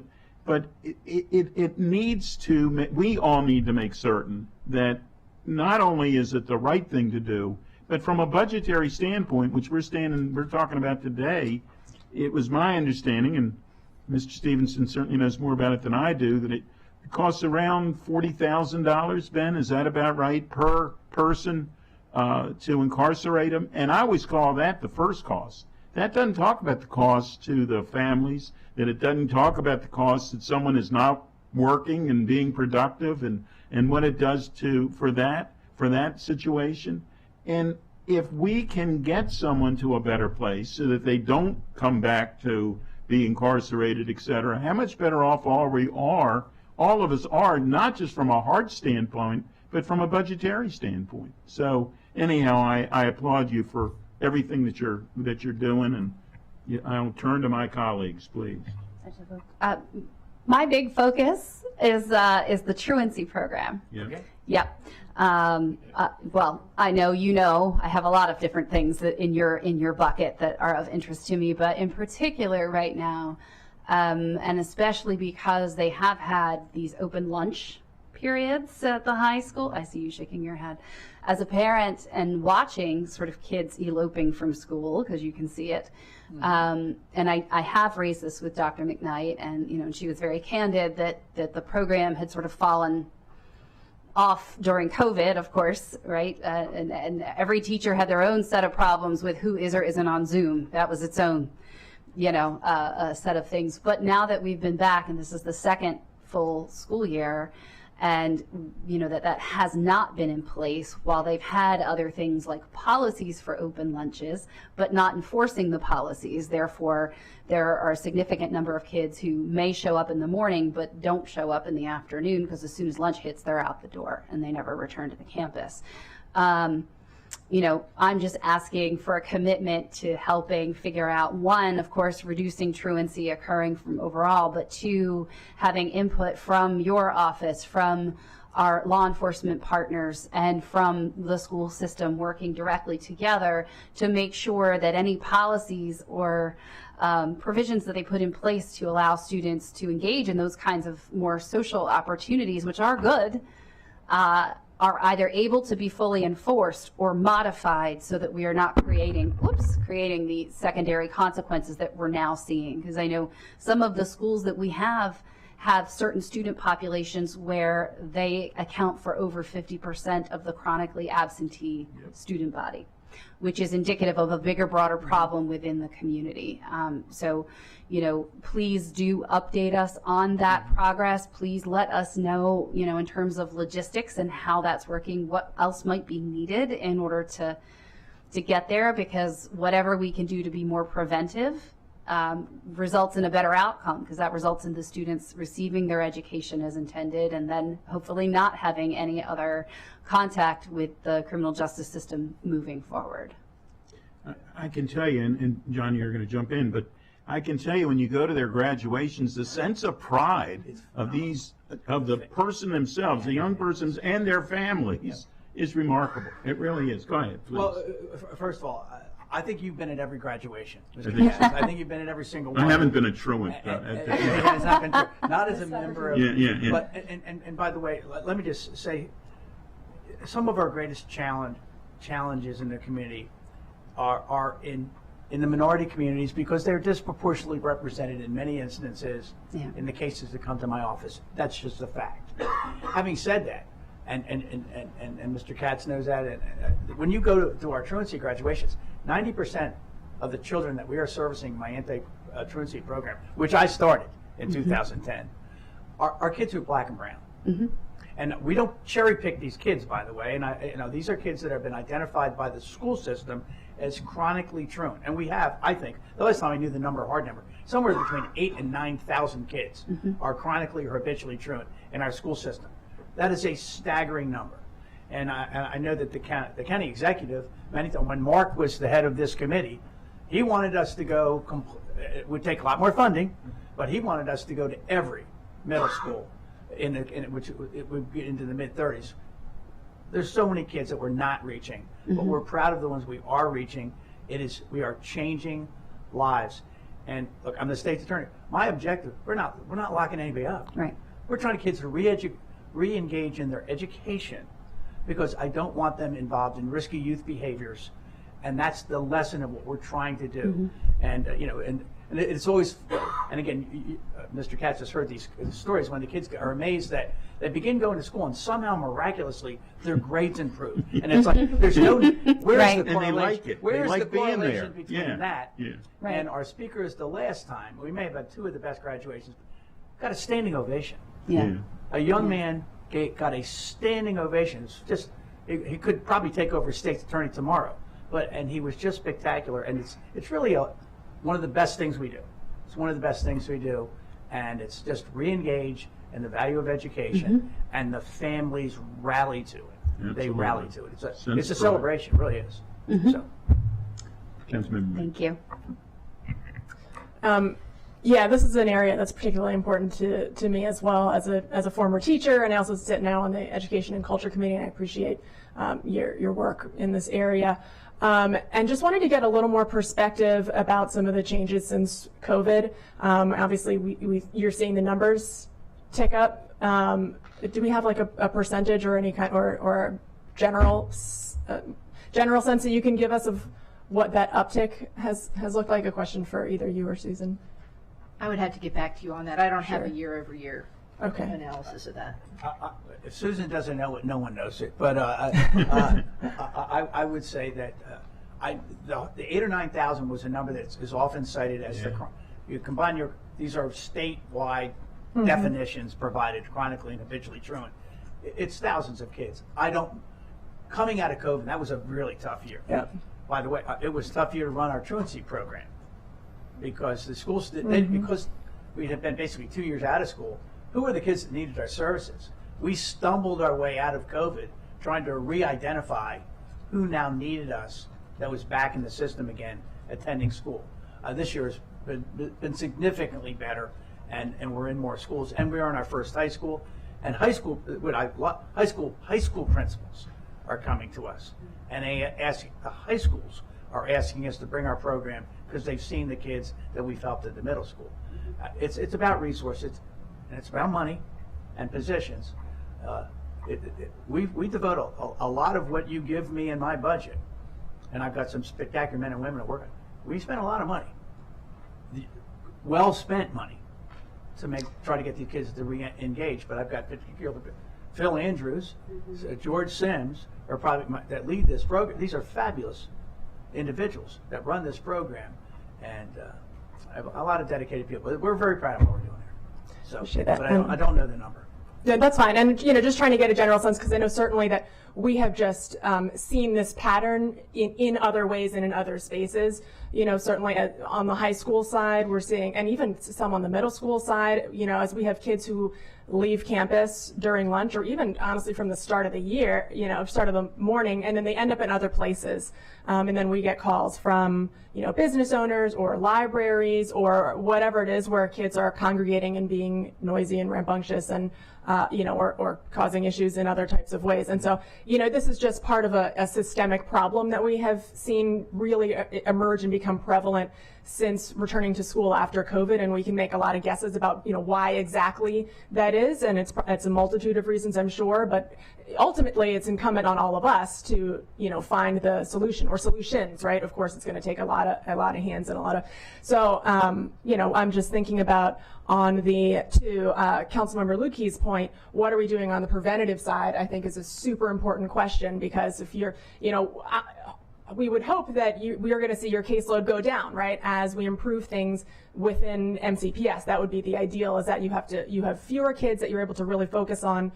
it needs to. We all need to make certain that not only is it the right thing to do, but from a budgetary standpoint, which we're talking about today, it was my understanding, and Mr. Stevenson certainly knows more about it than I do, that it costs around $40,000, Ben, is that about right, per person to incarcerate them? And I always call that the first cost. That doesn't talk about the cost to the families, that it doesn't talk about the cost that someone is not working and being productive, and what it does for that situation. And if we can get someone to a better place so that they don't come back to be incarcerated, etc., how much better off all of us are, not just from a heart standpoint, but from a budgetary standpoint. So anyhow, I applaud you for everything that you're doing, I'll turn to my colleagues, please. My big focus is the truancy program. Yeah. Okay. Yep. Well, I know I have a lot of different things that in your bucket that are of interest to me, but in particular right now, and especially because they have had these open lunch periods at the high school. I see you shaking your head. As a parent and watching sort of kids eloping from school, because you can see it, and I have raised this with Dr. McKnight, and she was very candid that the program had sort of fallen off during COVID, of course, right? And every teacher had their own set of problems with who is or isn't on Zoom. That was its own, a set of things. But now that we've been back, and this is the second full school year, and that has not been in place while they've had other things like policies for open lunches, but not enforcing the policies. Therefore, there are a significant number of kids who may show up in the morning but don't show up in the afternoon because as soon as lunch hits, they're out the door and they never return to the campus. I'm just asking for a commitment to helping figure out, one, of course, reducing truancy occurring from overall, but two, having input from your office, from our law enforcement partners, and from the school system working directly together to make sure that any policies or provisions that they put in place to allow students to engage in those kinds of more social opportunities, which are good, are either able to be fully enforced or modified so that we are not creating the secondary consequences that we're now seeing. Because I know some of the schools that we have certain student populations where they account for over 50% of the chronically absentee student body, which is indicative of a bigger, broader problem within the community. So, please do update us on that progress. Please let us know, in terms of logistics and how that's working, what else might be needed in order to get there, because whatever we can do to be more preventive results in a better outcome, because that results in the students receiving their education as intended and then hopefully not having any other contact with the criminal justice system moving forward. I can tell you, and John, you're going to jump in, but I can tell you when you go to their graduations, the sense of pride of the person themselves, the young persons and their families is remarkable. It really is. Go ahead, please. Well, first of all, I think you've been at every graduation, Mr. Katz. I think you've been at every single one. I haven't been a truant. Not as a member of. Yeah. But and by the way, let me just say, some of our greatest challenges in the community are in the minority communities because they're disproportionately represented in many instances in the cases that come to my office. That's just a fact. Having said that, and Mr. Katz knows that, and when you go to our truancy graduations, 90% of the children that we are servicing my anti-truancy program, which I started in 2010, are kids who are black and brown. And we don't cherry pick these kids, by the way. And these are kids that have been identified by the school system as chronically truant. And we have, I think, the last time I knew the hard number, somewhere between 8,000 and 9,000 kids are chronically or habitually truant in our school system. That is a staggering number. And I know that the county executive, many times, when Mark was the head of this committee, he wanted us to go, it would take a lot more funding, but he wanted us to go to every middle school, which it would get into the mid-30s. There's so many kids that we're not reaching, but we're proud of the ones we are reaching. We are changing lives. And look, I'm the state's attorney. My objective, we're not locking anybody up. Right. We're trying to get kids to re-engage in their education, because I don't want them involved in risky youth behaviors, and that's the lesson of what we're trying to do. And and it's always, and again, Mr. Katz has heard these stories when the kids are amazed that they begin going to school and somehow miraculously their grades improve, and it's like there's no where's the correlation? And they like it. Where's they like the being there. correlation between that Right. and our speakers the last time? We may have had two of the best graduations. Got a standing ovation. A young man got a standing ovation. It's just he could probably take over state's attorney tomorrow, and he was just spectacular. And it's really one of the best things we do. It's one of the best things we do, and it's just re-engage in the value of education, and the families rally to it. Absolutely. They rally to it. It's a celebration, it really is. So. Councilmember. Thank you. Yeah, this is an area that's particularly important to me as well as a former teacher, and I also sit now on the Education and Culture Committee, and I appreciate your work in this area. And just wanted to get a little more perspective about some of the changes since COVID. Obviously, you're seeing the numbers tick up. Do we have like a percentage or any kind or a general sense that you can give us of what that uptick has looked like? A question for either you or Susan. I would have to get back to you on that. I don't have a year-over-year analysis of that. If Susan doesn't know it, no one knows it. But I would say that the 8,000 or 9,000 was a number that is often cited as you combine these are statewide definitions provided, chronically and habitually truant. It's thousands of kids. Coming out of COVID, that was a really tough year. Yeah. By the way, it was a tough year to run our truancy program. Because the schools, because we had been basically 2 years out of school, who were the kids that needed our services? We stumbled our way out of COVID trying to re-identify who now needed us that was back in the system again, attending school. This year has been significantly better, and we're in more schools, and we're in our first high school. And high school principals are coming to us, and the high schools are asking us to bring our program because they've seen the kids that we've helped at the middle school. It's about resources, and it's about money and positions. We devote a lot of what you give me in my budget, and I've got some spectacular men and women that work on it. We spend a lot of money, well-spent money, to try to get these kids to re-engage. But I've got Phil Andrews, George Sims are probably that lead this program. These are fabulous individuals that run this program, and I have a lot of dedicated people. But we're very proud of what we're doing here. So, but I don't know the number. Yeah, that's fine. And just trying to get a general sense, because I know certainly that we have just seen this pattern in other ways and in other spaces. Certainly on the high school side, we're seeing, and even some on the middle school side, as we have kids who leave campus during lunch, or even honestly from the start of the year, start of the morning, and then they end up in other places. And then we get calls from, business owners or libraries or whatever it is where kids are congregating and being noisy and rambunctious and, or causing issues in other types of ways. And so, this is just part of a systemic problem that we have seen really emerge and become prevalent since returning to school after COVID, and we can make a lot of guesses about why exactly that is, and it's a multitude of reasons, I'm sure, but ultimately it's incumbent on all of us to find the solution or solutions, right? Of course, it's going to take a lot of hands and a lot of I'm just thinking about on to Councilmember Lukey's point, what are we doing on the preventative side? I think is a super important question, because if you're we would hope that we are going to see your caseload go down, right, as we improve things within MCPS. That would be the ideal, is that you have fewer kids that you're able to really focus on,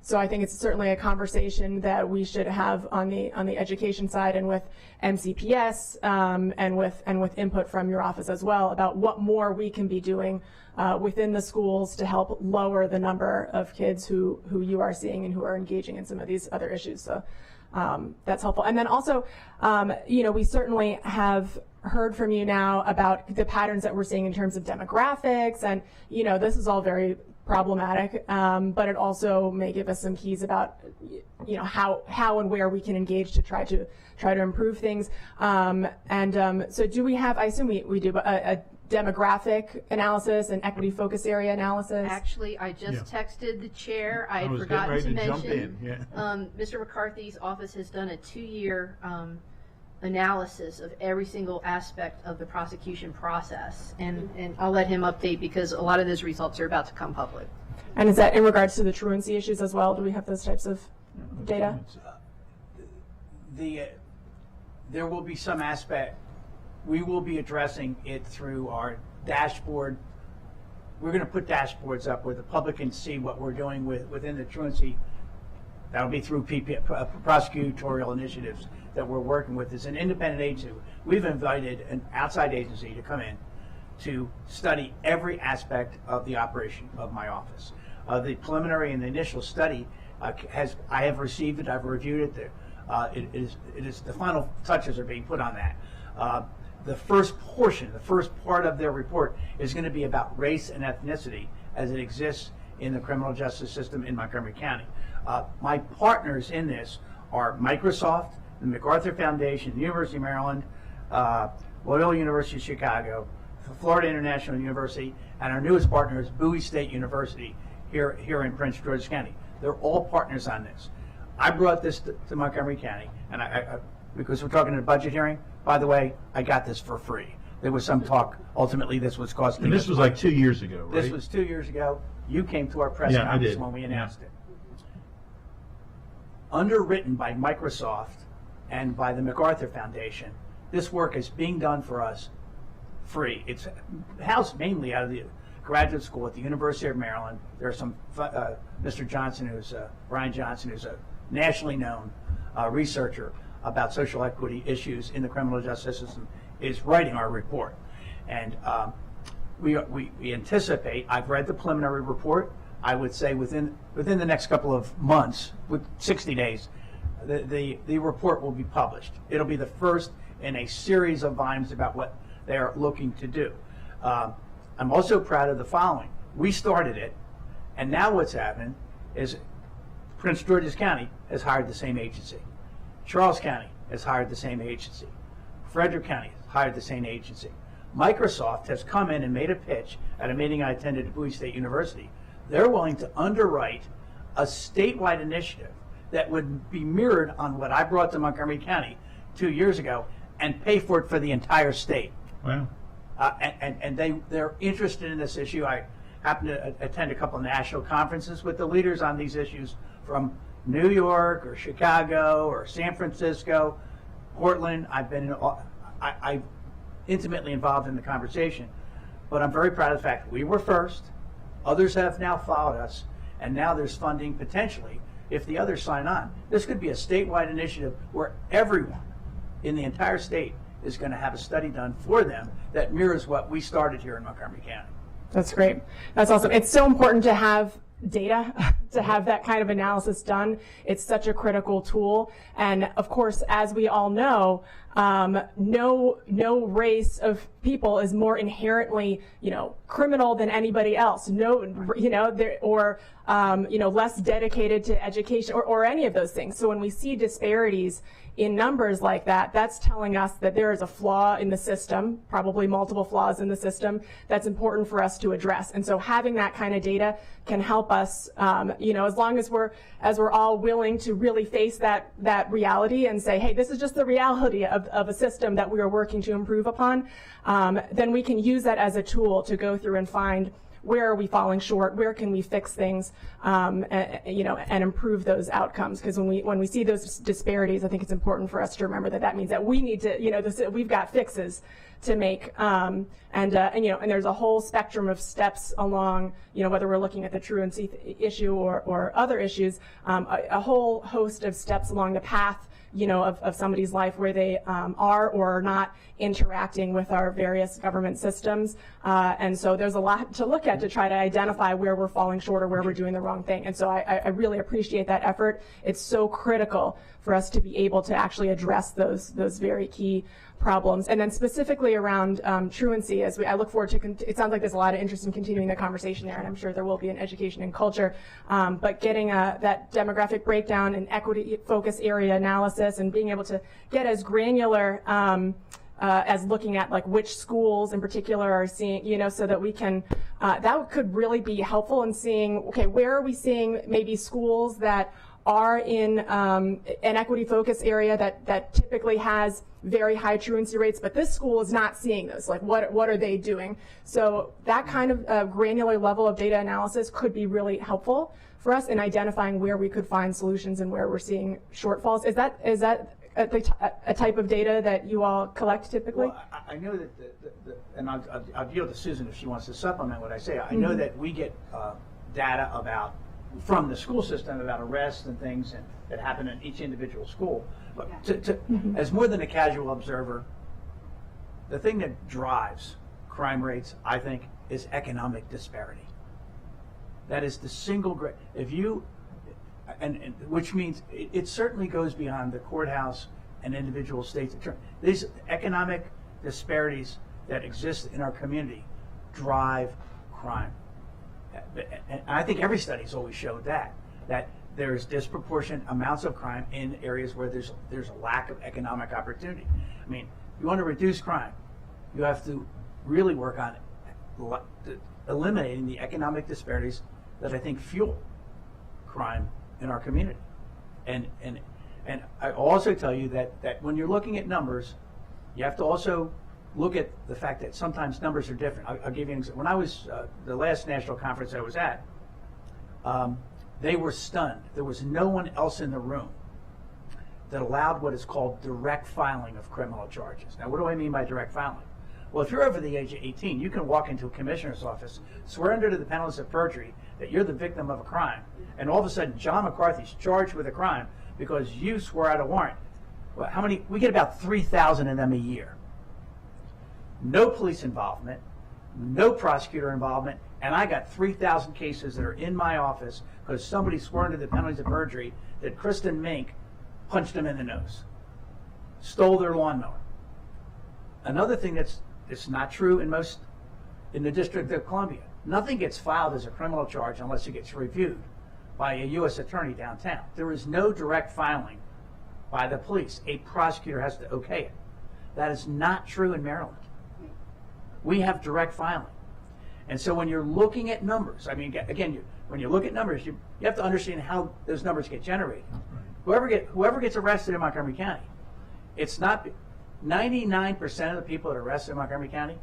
so I think it's certainly a conversation that we should have on the education side and with MCPS, and with input from your office as well about what more we can be doing within the schools to help lower the number of kids who you are seeing and who are engaging in some of these other issues. So. That's helpful. And then also, we certainly have heard from you now about the patterns that we're seeing in terms of demographics, and this is all very problematic, but it also may give us some keys about how and where we can engage to try to improve things. So do we have, I assume we do, a demographic analysis and equity focus area analysis? Actually, I just texted the chair. I had forgotten to mention. Mr. McCarthy's office has done a 2-year analysis of every single aspect of the prosecution process, and I'll let him update, because a lot of those results are about to come public. And is that in regards to the truancy issues as well? Do we have those types of data? There will be some aspect. We will be addressing it through our dashboard. We're going to put dashboards up where the public can see what we're doing within the truancy. That'll be through prosecutorial initiatives that we're working with. As an independent agency, we've invited an outside agency to come in to study every aspect of the operation of my office. The preliminary and the initial study I have received it. I've reviewed it. It is the final touches are being put on that. the first portion, the first part of their report is going to be about race and ethnicity as it exists in the criminal justice system in Montgomery County. My partners in this are Microsoft, the MacArthur Foundation, the University of Maryland, Loyola University of Chicago, Florida International University, and our newest partner is Bowie State University here in Prince George's County. They're all partners on this. I brought this to Montgomery County, and I because we're talking in a budget hearing, by the way, I got this for free. There was some talk, ultimately this was costing. And this was like 2 years ago, right? This was 2 years ago. You came to our press Yeah, I conference did. when we announced it. Underwritten by Microsoft and by the MacArthur Foundation, this work is being done for us free. It's housed mainly out of the graduate school at the University of Maryland. There's some, Mr. Johnson, Brian Johnson, who's a nationally known researcher about social equity issues in the criminal justice system, is writing our report. And we anticipate, I've read the preliminary report, I would say within the next couple of months, with 60 days, the report will be published. It'll be the first in a series of volumes about what they are looking to do. I'm also proud of the following. We started it, and now what's happened is Prince George's County has hired the same agency. Charles County has hired the same agency. Frederick County has hired the same agency. Microsoft has come in and made a pitch at a meeting I attended at Bowie State University. They're willing to underwrite a statewide initiative that would be mirrored on what I brought to Montgomery County 2 years ago and pay for it for the entire state. Wow. And they're interested in this issue. I happened to attend a couple of national conferences with the leaders on these issues from New York or Chicago or San Francisco, Portland. I'm intimately involved in the conversation, but I'm very proud of the fact that we were first. Others have now followed us, and now there's funding potentially if the others sign on. This could be a statewide initiative where everyone in the entire state is going to have a study done for them that mirrors what we started here in Montgomery County. That's great. That's awesome. It's so important to have data, to have that kind of analysis done. It's such a critical tool. And of course, as we all know, no race of people is more inherently, criminal than anybody else. Less dedicated to education or any of those things. So when we see disparities in numbers like that, that's telling us that there is a flaw in the system, probably multiple flaws in the system, that's important for us to address. And so having that kind of data can help us, as long as we're all willing to really face that reality and say, hey, this is just the reality of a system that we are working to improve upon, then we can use that as a tool to go through and find where are we falling short, where can we fix things, and improve those outcomes. Because when we see those disparities, I think it's important for us to remember that means that we need to, we've got fixes to make, and there's a whole spectrum of steps along, whether we're looking at the truancy issue or other issues, a whole host of steps along the path of somebody's life where they are or are not interacting with our various government systems. And so there's a lot to look at to try to identify where we're falling short or where we're doing the wrong thing. And so I really appreciate that effort. It's so critical for us to be able to actually address those very key problems. And then specifically around truancy, I look forward to, it sounds like there's a lot of interest in continuing the conversation there, and I'm sure there will be in education and culture, but getting that demographic breakdown and equity focus area analysis and being able to get as granular as looking at like which schools in particular are seeing, so that we can, that could really be helpful in seeing, okay, where are we seeing maybe schools that are in an equity focus area that typically has very high truancy rates, but this school is not seeing those. Like, what are they doing? So that kind of granular level of data analysis could be really helpful for us in identifying where we could find solutions and where we're seeing shortfalls. Is that a type of data that you all collect typically? Well, I know that, and I'll deal with Susan if she wants to supplement what I say. I know that we get data from the school system about arrests and things that happen in each individual school. But as more than a casual observer, the thing that drives crime rates, I think, is economic disparity. That is the single great, which means it certainly goes beyond the courthouse and individual states. These economic disparities that exist in our community drive crime. And I think every study's always showed that there's disproportionate amounts of crime in areas where there's a lack of economic opportunity. I mean, you want to reduce crime, you have to really work on eliminating the economic disparities that I think fuel crime in our community. And I also tell you that when you're looking at numbers, you have to also look at the fact that sometimes numbers are different. I'll give you an example. When I was, the last national conference I was at, they were stunned. There was no one else in the room that allowed what is called direct filing of criminal charges. Now, what do I mean by direct filing? Well, if you're over the age of 18, you can walk into a commissioner's office, swear under the penalties of perjury that you're the victim of a crime, and all of a sudden John McCarthy's charged with a crime because you swore out a warrant. Well, how many? We get about 3,000 of them a year. No police involvement, no prosecutor involvement, and I got 3,000 cases that are in my office because somebody swore under the penalties of perjury that Kristen Mink punched them in the nose, stole their lawnmower. Another thing that's not true in the District of Columbia, nothing gets filed as a criminal charge unless it gets reviewed by a U.S. attorney downtown. There is no direct filing by the police. A prosecutor has to okay it. That is not true in Maryland. We have direct filing. And so when you're looking at numbers, I mean, again, when you look at numbers, you have to understand how those numbers get generated. Whoever gets arrested in Montgomery County, it's not 99% of the people that are arrested in Montgomery County,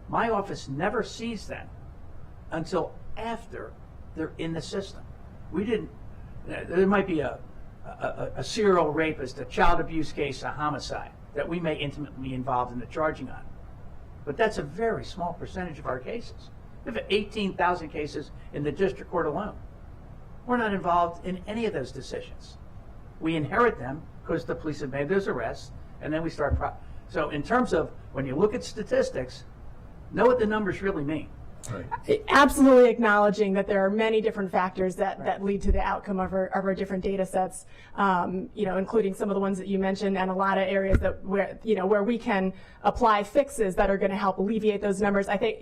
my office never sees them until after they're in the system. There might be a serial rapist, a child abuse case, a homicide that we may intimately be involved in the charging on. But that's a very small percentage of our cases. We have 18,000 cases in the district court alone. We're not involved in any of those decisions. We inherit them because the police have made those arrests, and then we start. So in terms of when you look at statistics, know what the numbers really mean. Right. Absolutely acknowledging that there are many different factors that lead to the outcome of our different data sets, including some of the ones that you mentioned, and a lot of areas where we can apply fixes that are going to help alleviate those numbers. I think,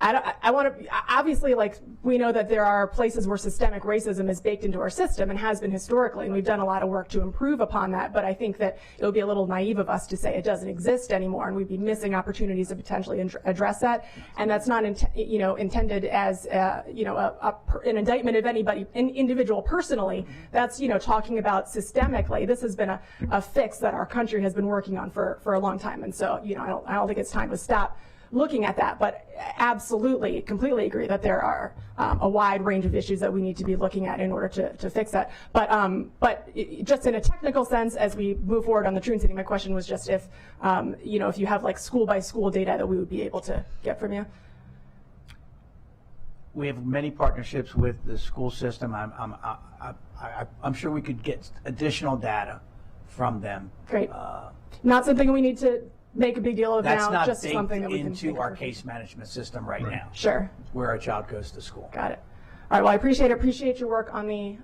I want to, obviously, like, we know that there are places where systemic racism is baked into our system and has been historically, and we've done a lot of work to improve upon that, but I think that it would be a little naive of us to say it doesn't exist anymore, and we'd be missing opportunities to potentially address that, and that's not intended as an indictment of anybody, an individual personally. That's, talking about systemically. This has been a fix that our country has been working on for a long time, and so, I don't think it's time to stop looking at that, but absolutely, completely agree that there are a wide range of issues that we need to be looking at in order to fix that. But just in a technical sense, as we move forward on the truancy, my question was just if you have like school by school data that we would be able to get from you. We have many partnerships with the school system. I'm sure we could get additional data from them. Great. Not something we need to make a big deal of that's now, not just something that we can into our case management system right now. Sure. Where a child goes to school. Got it. All right. Well, I appreciate your work on the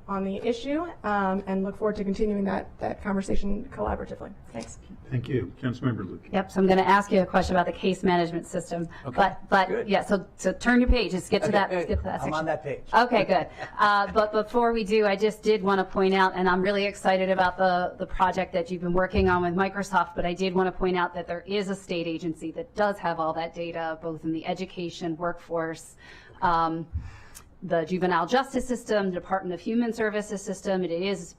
issue, and look forward to continuing that conversation collaboratively. Thanks. Thank you. Councilmember Luke. Yep, so I'm going to ask you a question about the case management system. Okay. But Good. yeah, so turn your page. Let's get to that. Let's get to that I'm section. on that page. Okay, good. But before we do, I just did want to point out, and I'm really excited about the project that you've been working on with Microsoft, but I did want to point out that there is a state agency that does have all that data, both in the education, workforce, the juvenile justice system, Department of Human Services system. It is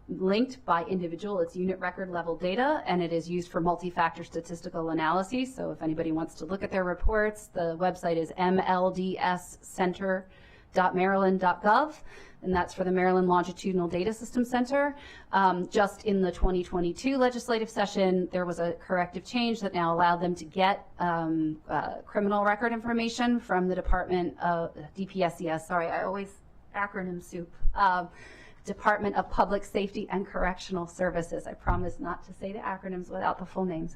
linked by individual. It's unit record level data, and it is used for multi-factor statistical analyses. So if anybody wants to look at their reports, the website is mldscenter.maryland.gov, and that's for the Maryland Longitudinal Data System Center. Just in the 2022 legislative session, there was a corrective change that now allowed them to get criminal record information from the Department of DPSCS. Sorry, I always acronym soup. Department of Public Safety and Correctional Services. I promise not to say the acronyms without the full names.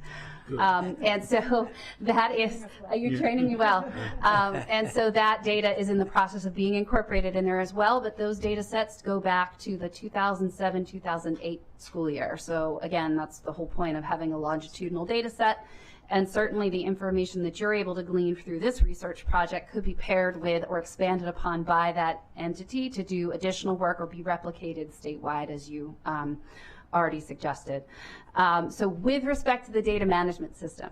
And so that is, you're training me well. And so that data is in the process of being incorporated in there as well, but those data sets go back to the 2007-2008 school year. So again, that's the whole point of having a longitudinal data set. And certainly the information that you're able to glean through this research project could be paired with or expanded upon by that entity to do additional work or be replicated statewide, as you already suggested. So with respect to the data management system,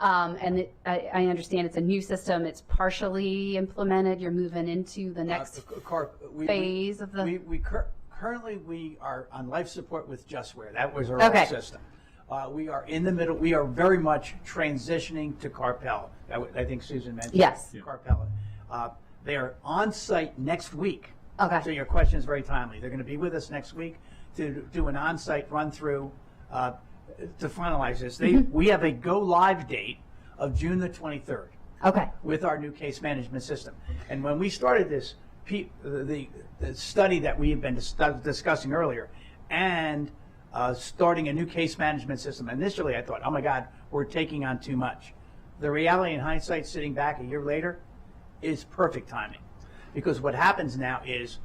and I understand it's a new system, it's partially implemented, you're moving into the next phase of the... Currently, we are on life support with JustWare. That was our old system. We are in the middle. We are very much transitioning to Carpel. I think Susan mentioned. Yes. Carpel. They are on site next week. Okay. So your question is very timely. They're going to be with us next week to do an on-site run through to finalize this. We have a go live date of June the 23rd. Okay. With our new case management system. And when we started this, the study that we have been discussing earlier, and starting a new case management system. Initially, I thought, oh my God, we're taking on too much. The reality in hindsight, sitting back a year later, is perfect timing. Because what happens now is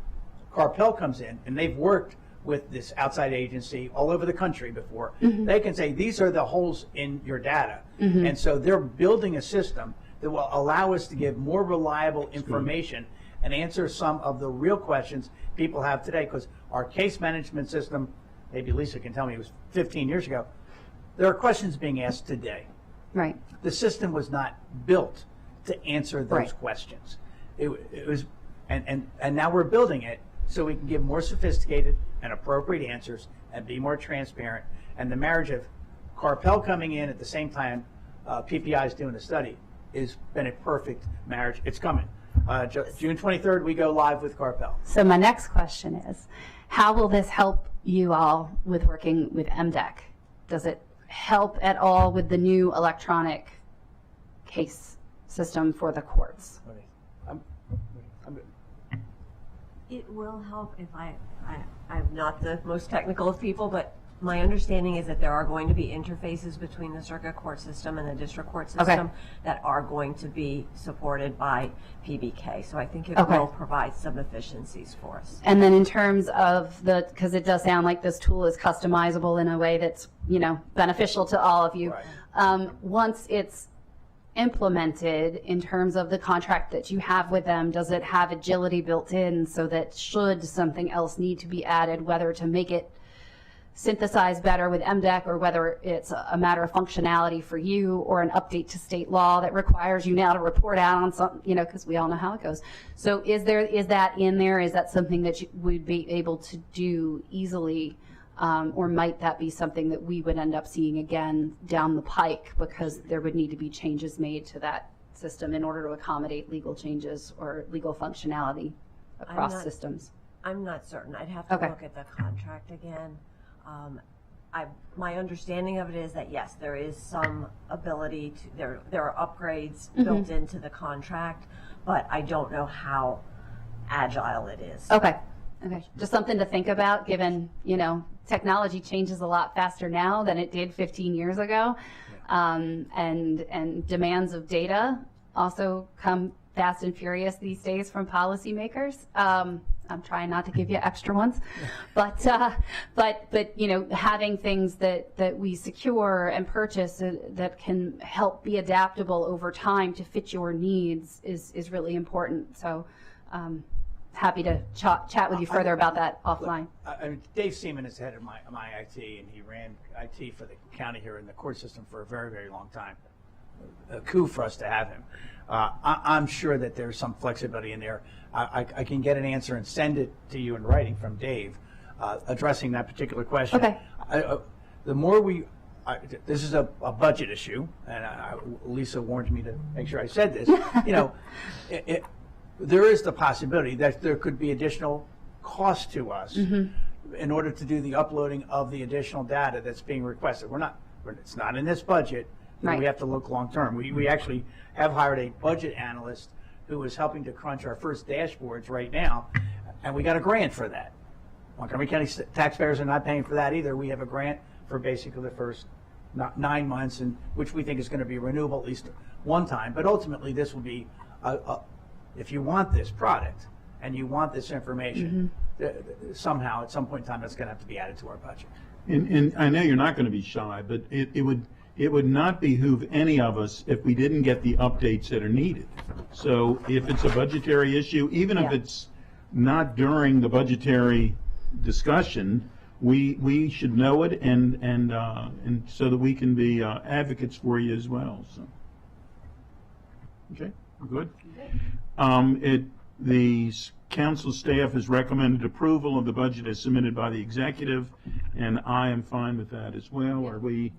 Carpel comes in, and they've worked with this outside agency all over the country before. They can say, these are the holes in your data. And so they're building a system that will allow us to give more reliable information and answer some of the real questions people have today. Because our case management system, maybe Lisa can tell me, it was 15 years ago. There are questions being asked today. Right. The system was not built to answer those questions. It was, and now we're building it so we can give more sophisticated and appropriate answers and be more transparent. And the marriage of Carpel coming in at the same time PPI is doing the study has been a perfect marriage. It's coming. June 23rd, we go live with Carpel. So my next question is, how will this help you all with working with MDEC? Does it help at all with the new electronic case system for the courts? It will help if I'm not the most technical of people, but my understanding is that there are going to be interfaces between the circuit court system and the district court system that are going to be supported by PBK. So I think it will provide some efficiencies for us. And then in terms of because it does sound like this tool is customizable in a way that's, beneficial to all of you. Right. Once it's implemented in terms of the contract that you have with them, does it have agility built in so that should something else need to be added, whether to make it synthesize better with MDEC or whether it's a matter of functionality for you or an update to state law that requires you now to report out on something, because we all know how it goes. So is that in there? Is that something that you would be able to do easily? Or might that be something that we would end up seeing again down the pike because there would need to be changes made to that system in order to accommodate legal changes or legal functionality across systems? I'm not certain. I'd have to look at the contract again. My understanding of it is that yes, there is some ability to, there are upgrades built into the contract, but I don't know how agile it is. Okay. Just something to think about, given, technology changes a lot faster now than it did 15 years ago. And demands of data also come fast and furious these days from policymakers. I'm trying not to give you extra ones, but having things that we secure and purchase that can help be adaptable over time to fit your needs is really important. So happy to chat with you further about that offline. Dave Seaman is head of my IT, and he ran IT for the county here in the court system for a very, very long time. A coup for us to have him. I'm sure that there's some flexibility in there. I can get an answer and send it to you in writing from Dave addressing that particular question. Okay. The more this is a budget issue, and Lisa warned me to make sure I said this. There is the possibility that there could be additional cost to us in order to do the uploading of the additional data that's being requested. It's not in this budget. Right. We have to look long term. We actually have hired a budget analyst who is helping to crunch our first dashboards right now, and we got a grant for that. Montgomery County taxpayers are not paying for that either. We have a grant for basically the first 9 months, and which we think is going to be renewable at least one time. But ultimately, this will be, if you want this product and you want this information, somehow at some point in time, that's going to have to be added to our budget. And I know you're not going to be shy, but it would not behoove any of us if we didn't get the updates that are needed. So if it's a budgetary issue, even if it's not during the budgetary discussion, we should know it and so that we can be advocates for you as well. So, okay, good. The council staff has recommended approval of the budget as submitted by the executive, and I am fine with that as well. Are we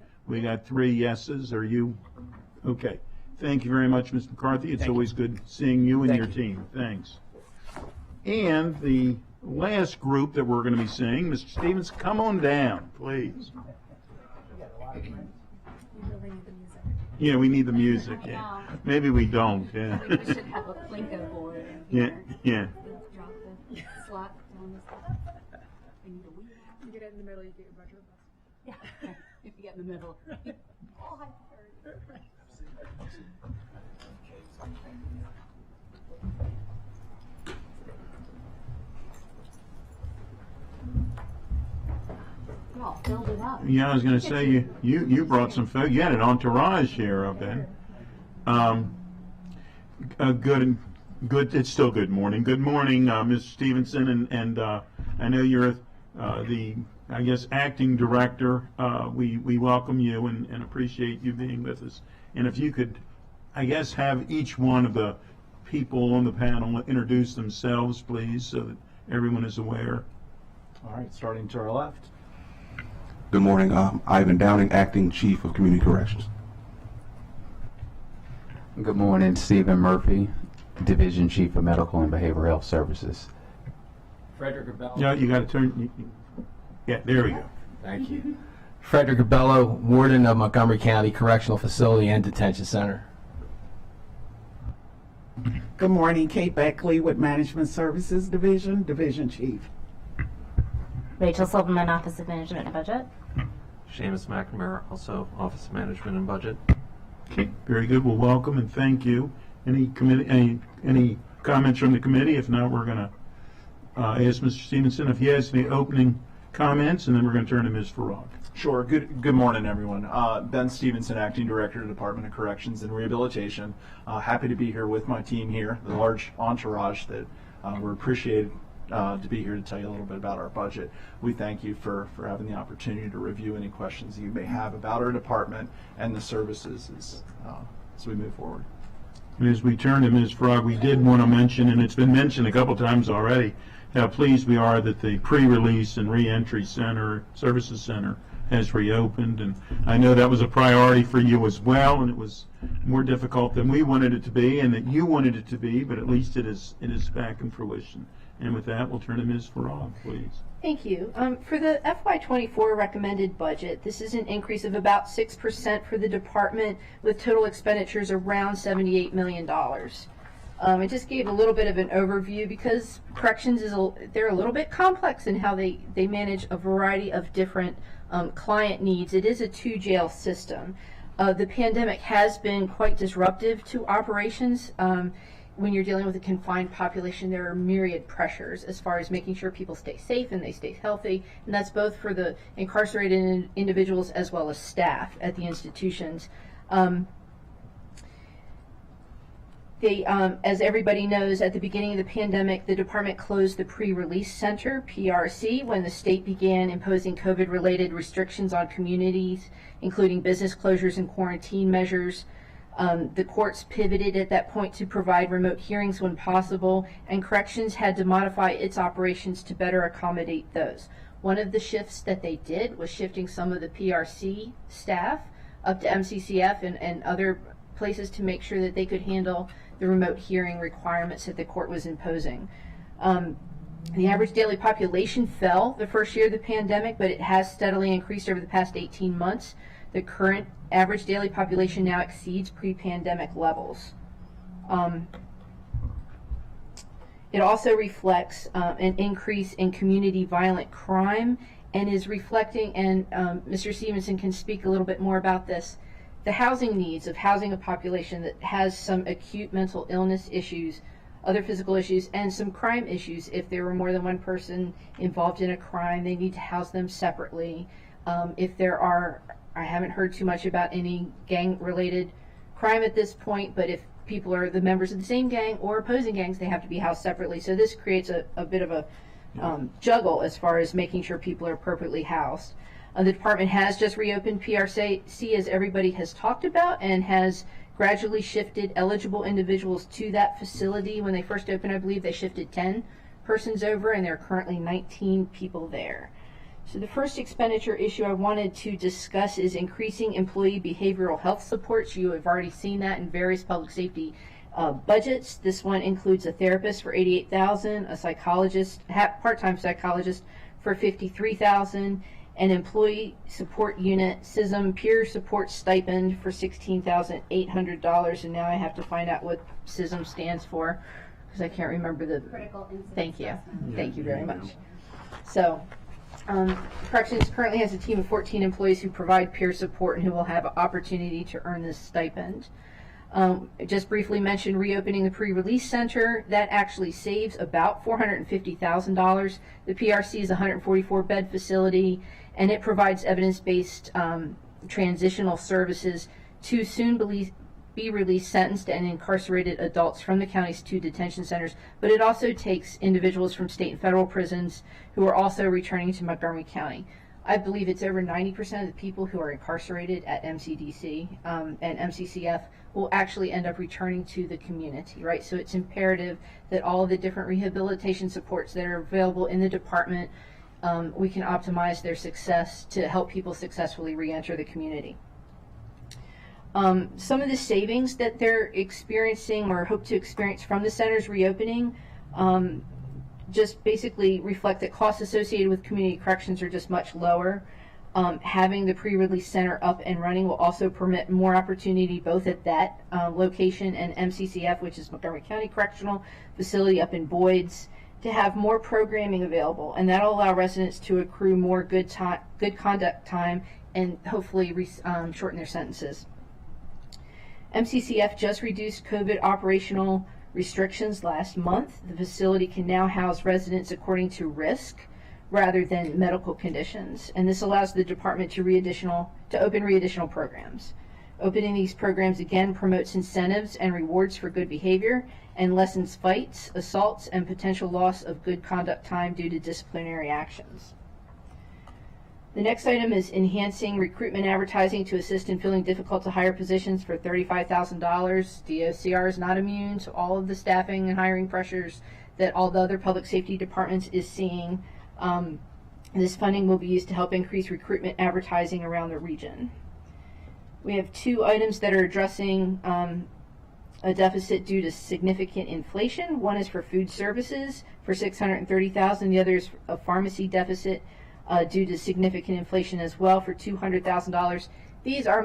got 3 yeses? Are you? Okay. Thank you very much, Mr. McCarthy. It's always good seeing you and your team. Thanks. And the last group that we're going to be seeing, Mr. Stevens, come on down, please. Yeah, we need the music. Yeah. Maybe we don't. Yeah. We should have a Plinko board. Yeah. Yeah. Drop the slot down the You get it in the middle, you get your budget. Yeah. If you get in the middle. Oh, I heard. Y'all filled it up. Yeah, I was going to say you brought some food. You had an entourage here, I bet. Good. It's still good morning. Good morning, Mr. Stevenson, and I know you're the acting director. We welcome you and appreciate you being with us. And if you could, have each one of the people on the panel introduce themselves, please, so that everyone is aware. All right, starting to our left. Good morning. Ivan Downing, Acting Chief of Community Corrections. Good morning. Stephen Murphy, Division Chief of Medical and Behavioral Health Services. Frederick Abello. Yeah, you got to turn. Yeah, there we go. Thank you. Frederick Abello, Warden of Montgomery County Correctional Facility and Detention Center. Good morning. Kate Beckley with Management Services Division, Division Chief. Rachel Silverman, Office of Management and Budget. Seamus McNamara, also Office of Management and Budget. Okay, very good. Well, welcome and thank you. Any comments from the committee? If not, we're going to ask Mr. Stevenson if he has any opening comments, and then we're going to turn to Ms. Farag. Sure. Good morning, everyone. Ben Stevenson, Acting Director of the Department of Corrections and Rehabilitation. Happy to be here with my team here, the large entourage that we're appreciated to be here to tell you a little bit about our budget. We thank you for having the opportunity to review any questions you may have about our department and the services as we move forward. And as we turn to Ms. Frog, we did want to mention, and it's been mentioned a couple times already, how pleased we are that the pre-release and reentry services center has reopened. And I know that was a priority for you as well, and it was more difficult than we wanted it to be and that you wanted it to be, but at least it is back in fruition. And with that, we'll turn to Ms. Farag, please. Thank you. For the FY24 recommended budget, this is an increase of about 6% for the department, with total expenditures around $78 million. I just gave a little bit of an overview because corrections they're a little bit complex in how they manage a variety of different client needs. It is a 2-jail system. The pandemic has been quite disruptive to operations. When you're dealing with a confined population, there are myriad pressures as far as making sure people stay safe and they stay healthy, and that's both for the incarcerated individuals as well as staff at the institutions. As everybody knows, at the beginning of the pandemic, the department closed the pre-release center, PRC, when the state began imposing COVID-related restrictions on communities, including business closures and quarantine measures. The courts pivoted at that point to provide remote hearings when possible, and corrections had to modify its operations to better accommodate those. One of the shifts that they did was shifting some of the PRC staff up to MCCF and other places to make sure that they could handle the remote hearing requirements that the court was imposing. The average daily population fell the first year of the pandemic, but it has steadily increased over the past 18 months. The current average daily population now exceeds pre-pandemic levels. It also reflects an increase in community violent crime and is reflecting, and Mr. Stevenson can speak a little bit more about this, the housing needs of housing a population that has some acute mental illness issues, other physical issues, and some crime issues. If there were more than one person involved in a crime, they need to house them separately. If there are, I haven't heard too much about any gang-related crime at this point, but if people are the members of the same gang or opposing gangs, they have to be housed separately. So this creates a bit of a juggle as far as making sure people are appropriately housed. The department has just reopened PRC, as everybody has talked about, and has gradually shifted eligible individuals to that facility. When they first opened, I believe they shifted 10 persons over, and there are currently 19 people there. So the first expenditure issue I wanted to discuss is increasing employee behavioral health supports. You have already seen that in various public safety budgets. This one includes a therapist for $88,000, a psychologist, part-time psychologist for $53,000, an employee support unit, CISM peer support stipend for $16,800, and now I have to find out what CISM stands for because I can't remember the. Critical Incident Thank you. Assessment. Thank you very much. So, Corrections currently has a team of 14 employees who provide peer support and who will have an opportunity to earn this stipend. Just briefly mentioned reopening the pre-release center. That actually saves about $450,000. The PRC is a 144-bed facility, and it provides evidence-based transitional services to soon be released sentenced and incarcerated adults from the county's 2 detention centers, but it also takes individuals from state and federal prisons who are also returning to Montgomery County. I believe it's over 90% of the people who are incarcerated at MCDC and MCCF will actually end up returning to the community, right? So it's imperative that all of the different rehabilitation supports that are available in the department, we can optimize their success to help people successfully re-enter the community. Some of the savings that they're experiencing or hope to experience from the center's reopening just basically reflect that costs associated with community corrections are just much lower. Having the pre-release center up and running will also permit more opportunity both at that location and MCCF, which is Montgomery County Correctional Facility up in Boyd's, to have more programming available, and that'll allow residents to accrue more good conduct time and hopefully shorten their sentences. MCCF just reduced COVID operational restrictions last month. The facility can now house residents according to risk rather than medical conditions, and this allows the department to open additional programs. Opening these programs again promotes incentives and rewards for good behavior and lessens fights, assaults, and potential loss of good conduct time due to disciplinary actions. The next item is enhancing recruitment advertising to assist in filling difficult to hire positions for $35,000. DOCR is not immune to all of the staffing and hiring pressures that all the other public safety departments is seeing. This funding will be used to help increase recruitment advertising around the region. We have 2 items that are addressing a deficit due to significant inflation. One is for food services for $630,000. The other is a pharmacy deficit due to significant inflation as well for $200,000. These are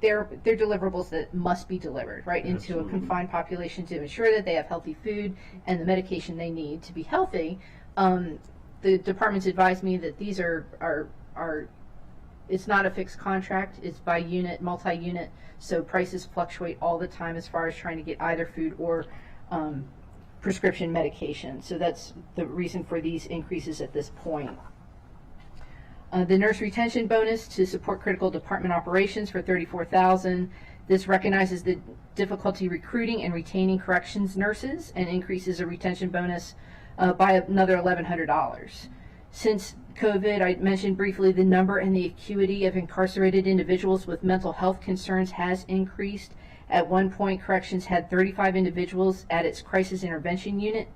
they're deliverables that must be delivered right into a confined population to ensure that they have healthy food and the medication they need to be healthy. The department's advised me that these are it's not a fixed contract, it's by unit, multi-unit, so prices fluctuate all the time as far as trying to get either food or prescription medication. So that's the reason for these increases at this point. The nurse retention bonus to support critical department operations for $34,000. This recognizes the difficulty recruiting and retaining corrections nurses and increases a retention bonus by another $1,100. Since COVID, I mentioned briefly the number and the acuity of incarcerated individuals with mental health concerns has increased. At one point, corrections had 35 individuals at its crisis intervention unit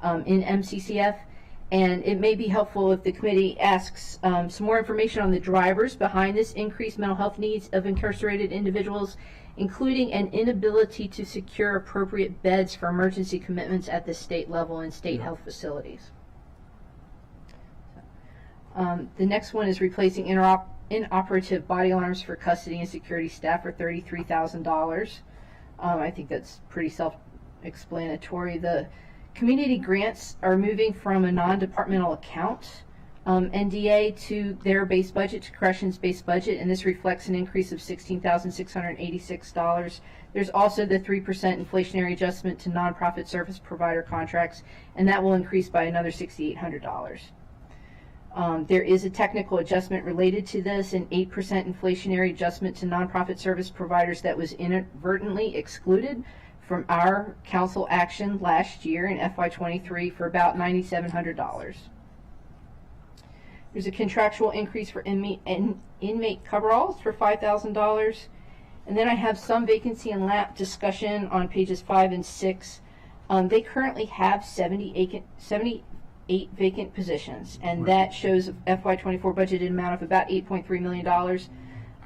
in MCCF, and it may be helpful if the committee asks some more information on the drivers behind this increased mental health needs of incarcerated individuals, including an inability to secure appropriate beds for emergency commitments at the state level in state health facilities. The next one is replacing inoperative body alarms for custody and security staff for $33,000. I think that's pretty self-explanatory. The Community grants are moving from a non-departmental account, NDA, to their base budget, to corrections base budget, and this reflects an increase of $16,686. There's also the 3% inflationary adjustment to nonprofit service provider contracts, and that will increase by another $6,800. There is a technical adjustment related to this, an 8% inflationary adjustment to nonprofit service providers that was inadvertently excluded from our council action last year in FY23 for about $9,700. There's a contractual increase for inmate coveralls for $5,000. And then I have some vacancy and lap discussion on pages 5 and 6. They currently have 78 vacant positions, and that shows a FY24 budgeted amount of about $8.3 million.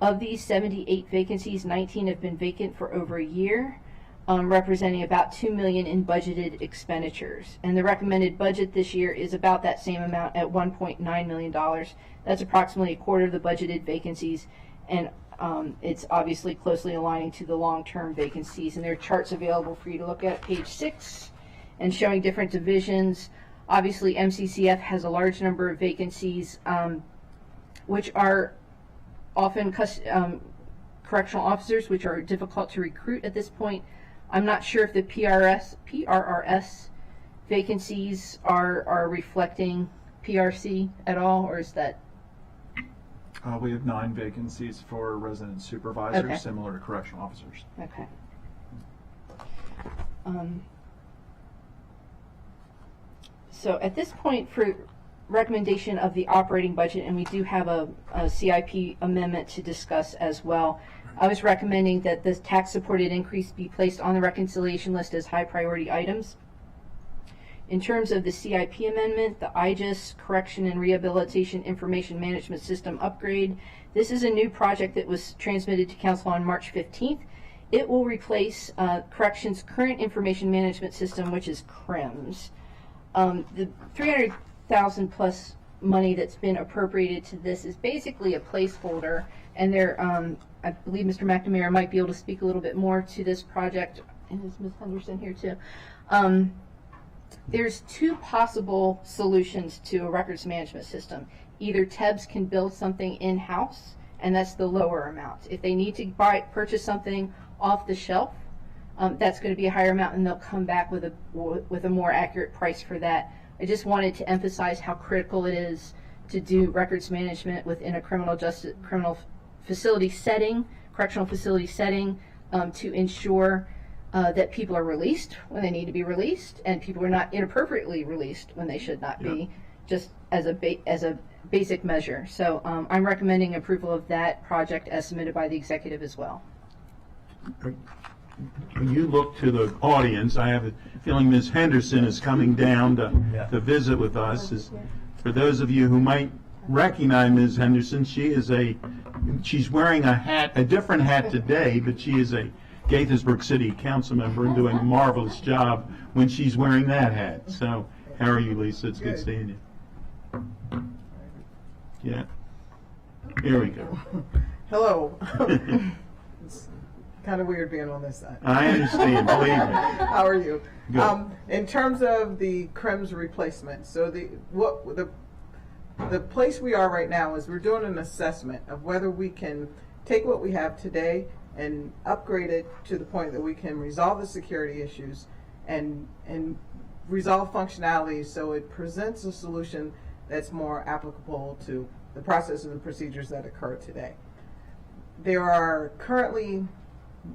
Of these 78 vacancies, 19 have been vacant for over a year, representing about $2 million in budgeted expenditures. And the recommended budget this year is about that same amount at $1.9 million. That's approximately a quarter of the budgeted vacancies, and it's obviously closely aligning to the long-term vacancies. And there are charts available for you to look at, page 6, and showing different divisions. Obviously, MCCF has a large number of vacancies, which are often correctional officers, which are difficult to recruit at this point. I'm not sure if the PRRS vacancies are reflecting PRC at all, or is that? We have 9 vacancies for resident supervisors, Okay. similar to correctional officers. Okay. So at this point, for recommendation of the operating budget, and we do have a CIP amendment to discuss as well, I was recommending that this tax-supported increase be placed on the reconciliation list as high priority items. In terms of the CIP amendment, the IGIS Correction and Rehabilitation Information Management System upgrade, this is a new project that was transmitted to Council on March 15th. It will replace Corrections' current information management system, which is CRIMS. The $300,000 plus money that's been appropriated to this is basically a placeholder, and there, I believe Mr. McNamara might be able to speak a little bit more to this project, and is Ms. Henderson here too. There's 2 possible solutions to a records management system. Either TEBS can build something in-house, and that's the lower amount. If they need to purchase something off the shelf, that's going to be a higher amount, and they'll come back with a more accurate price for that. I just wanted to emphasize how critical it is to do records management within a criminal facility setting, correctional facility setting, to ensure that people are released when they need to be released, and people are not inappropriately released when they should not be, just as a basic measure. So I'm recommending approval of that project as submitted by the executive as well. When you look to the audience, I have a feeling Ms. Henderson is coming down to visit with us. For those of you who might recognize Ms. Henderson, she's wearing a hat, a different hat today, but she is a Gaithersburg City Council member and doing a marvelous job when she's wearing that hat. So, how are you, Lisa? It's good seeing you. Yeah. Here we go. Hello. It's kind of weird being on this side. I understand, believe me. How are you? Good. In terms of the CRIMS replacement, so the place we are right now is we're doing an assessment of whether we can take what we have today and upgrade it to the point that we can resolve the security issues and resolve functionality so it presents a solution that's more applicable to the processes and procedures that occur today. There are currently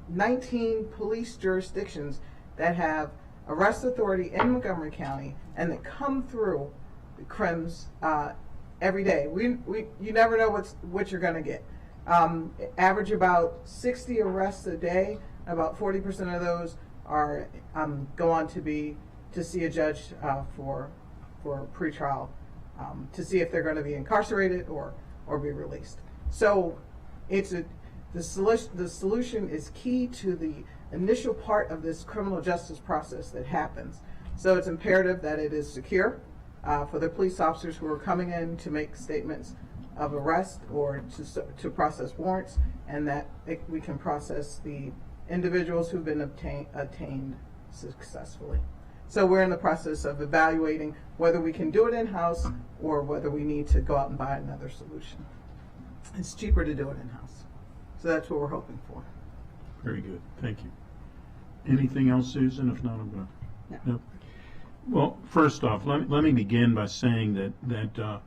19 police jurisdictions that have arrest authority in Montgomery County and that come through the CRIMS every day. You never know what you're going to get. Average about 60 arrests a day. About 40% of those are go on to see a judge for pretrial to see if they're going to be incarcerated or be released. So the solution is key to the initial part of this criminal justice process that happens. So it's imperative that it is secure for the police officers who are coming in to make statements of arrest or to process warrants, and that we can process the individuals who've been obtained successfully. So we're in the process of evaluating whether we can do it in-house or whether we need to go out and buy another solution. It's cheaper to do it in-house. So that's what we're hoping for. Very good. Thank you. Anything else, Susan? If not, I'm going to. No. Well, first off, let me begin by saying that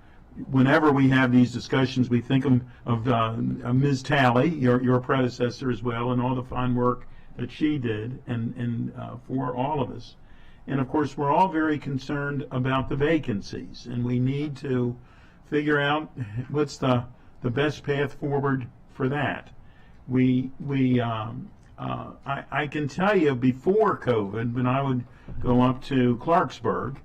whenever we have these discussions, we think of Ms. Talley, your predecessor as well, and all the fine work that she did, and for all of us. And of course, we're all very concerned about the vacancies, and we need to figure out what's the best path forward for that. I can tell you before COVID, when I would go up to Clarksburg,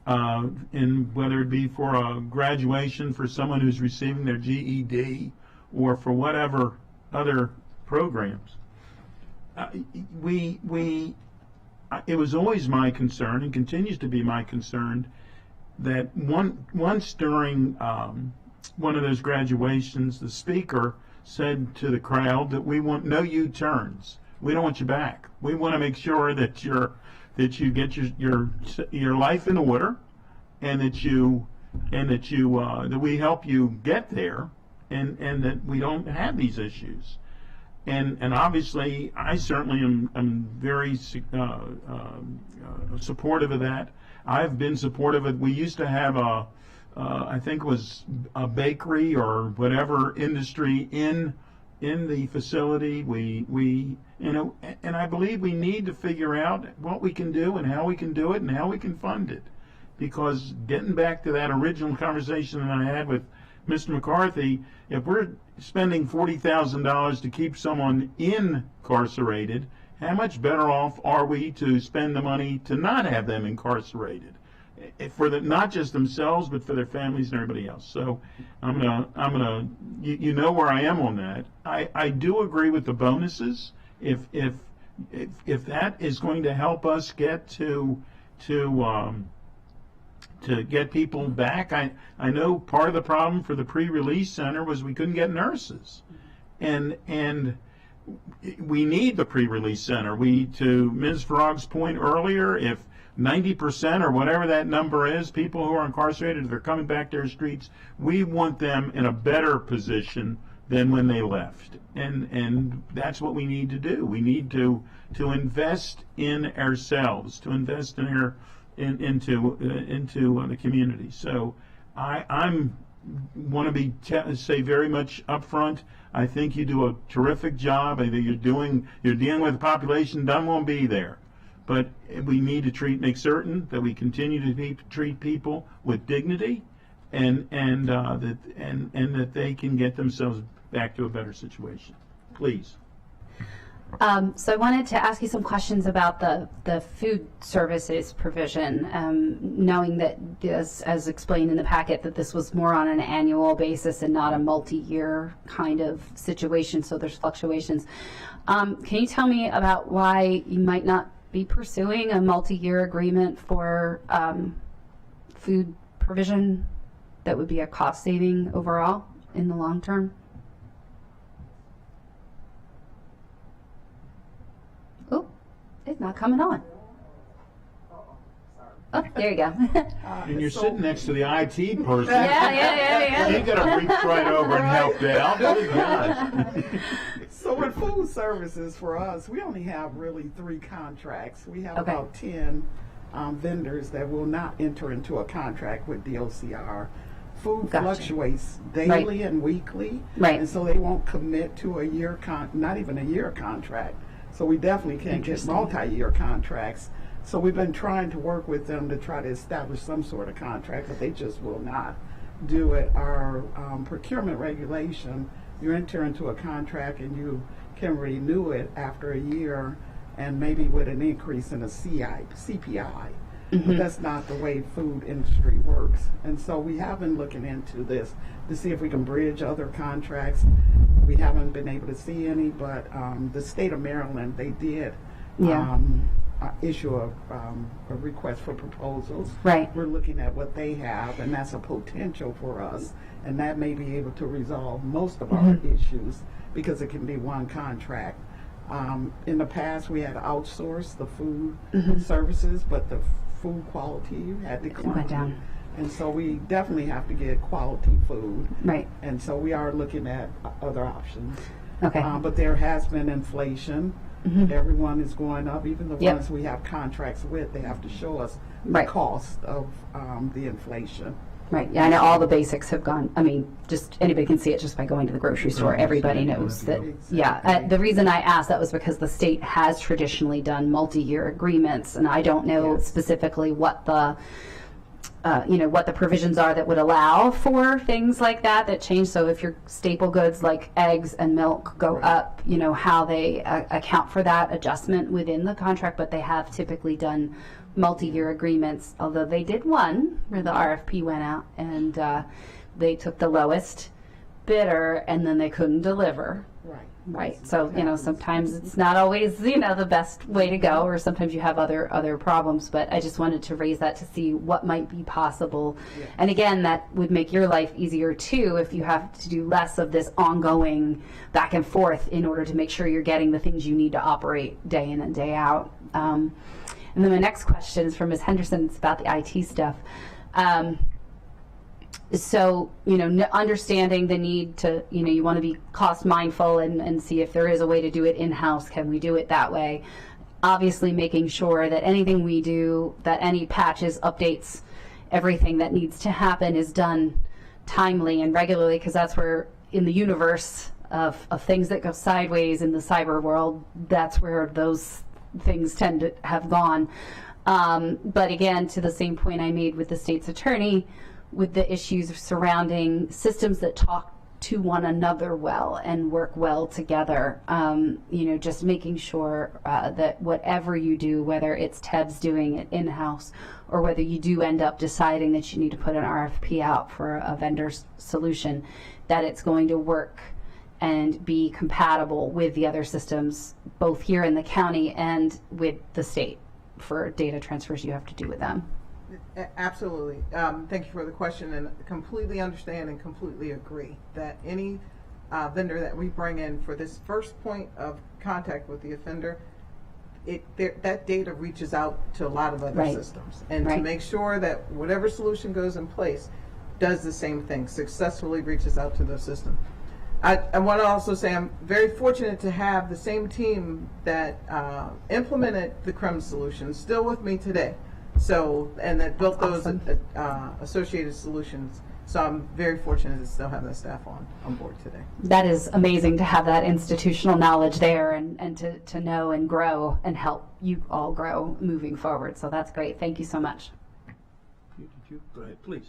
and whether it be for a graduation for someone who's receiving their GED or for whatever other programs, it was always my concern, and continues to be my concern, that once during one of those graduations, the speaker said to the crowd that we want no U-turns. We don't want you back. We want to make sure that you get your life in order, and that we help you get there, and that we don't have these issues. And obviously, I certainly am very supportive of that. I've been supportive of it. We used to have I think it was a bakery or whatever industry in the facility. And I believe we need to figure out what we can do and how we can do it and how we can fund it. Because getting back to that original conversation that I had with Mr. McCarthy, if we're spending $40,000 to keep someone incarcerated, how much better off are we to spend the money to not have them incarcerated, for not just themselves but for their families and everybody else? So I'm gonna you know where I am on that. I do agree with the bonuses. If that is going to help us get to get people back. I know part of the problem for the pre-release center was we couldn't get nurses, and we need the pre-release center. To Ms. Frog's point earlier, if 90% or whatever that number is, people who are incarcerated, if they're coming back to our streets, we want them in a better position than when they left, and that's what we need to do. We need to invest in ourselves, to invest in into the community. So I want to say very much up front, I think you do a terrific job. I think you're dealing with a population that won't be there, but we need to make certain that we continue to treat people with dignity, and that they can get themselves back to a better situation. Please. So I wanted to ask you some questions about the food services provision, knowing that as explained in the packet, that this was more on an annual basis and not a multi-year kind of situation, so there's fluctuations. Can you tell me about why you might not be pursuing a multi-year agreement for food provision that would be a cost saving overall in the long term? It's not coming on. Oh, there you go. And you're sitting next to the IT person. Yeah. You got to reach right over and help out. Good God. So with food services for us, we only have really 3 contracts. We have about 10 vendors that will not enter into a contract with DOCR. Food fluctuates daily and weekly, and so they won't commit to a year, not even a year contract. So we definitely can't get multi-year contracts. So we've been trying to work with them to try to establish some sort of contract, but they just will not do it. Our procurement regulation, you enter into a contract and you can renew it after a year, and maybe with an increase in a CPI. But that's not the way food industry works. And so we have been looking into this to see if we can bridge other contracts. We haven't been able to see any, but the state of Maryland, they did issue a request for proposals. Right. We're looking at what they have, and that's a potential for us, and that may be able to resolve most of our issues because it can be one contract. In the past, we had outsourced the food Mhm. services, but the food quality had declined. Went down. And so we definitely have to get quality food. Right. And so we are looking at other options. Okay. But there has been inflation. Mhm. Everyone is going up. Even the Yep. ones we have contracts with, they have to show us the Right. cost of the inflation. Right, yeah, I know all the basics have gone, I mean, just anybody can see it just by going to the grocery store. Everybody knows that, yeah. The reason I asked that was because the state has traditionally done multi-year agreements, and I don't know specifically what the, what the provisions are that would allow for things like that change. So if your staple goods like eggs and milk go up, how they account for that adjustment within the contract, but they have typically done multi-year agreements, although they did one where the RFP went out and they took the lowest bidder and then they couldn't deliver. Right. So, sometimes it's not always, the best way to go, or sometimes you have other problems, but I just wanted to raise that to see what might be possible. Yeah. And again, that would make your life easier too if you have to do less of this ongoing back and forth in order to make sure you're getting the things you need to operate day in and day out. And then my next question is from Ms. Henderson. It's about the IT stuff. So, understanding the need to, you want to be cost mindful and see if there is a way to do it in-house. Can we do it that way? Obviously, making sure that anything we do, that any patches, updates, everything that needs to happen is done timely and regularly, because that's where, in the universe of things that go sideways in the cyber world, that's where those things tend to have gone. But again, to the same point I made with the state's attorney, with the issues surrounding systems that talk to one another well and work well together, just making sure that whatever you do, whether it's TEBS doing it in-house or whether you do end up deciding that you need to put an RFP out for a vendor's solution, that it's going to work and be compatible with the other systems, both here in the county and with the state for data transfers you have to do with them. Absolutely. Thank you for the question, and completely understand and completely agree that any vendor that we bring in for this first point of contact with the offender, that data reaches out to a lot of other systems. And to make sure that whatever solution goes in place does the same thing, successfully reaches out to those systems. I want to also say I'm very fortunate to have the same team that implemented the CREM solution still with me today. So, and that built those associated solutions. So I'm very fortunate to still have that staff on board today. That is amazing to have that institutional knowledge there and to know and grow and help you all grow moving forward. So that's great. Thank you so much. Go ahead, please.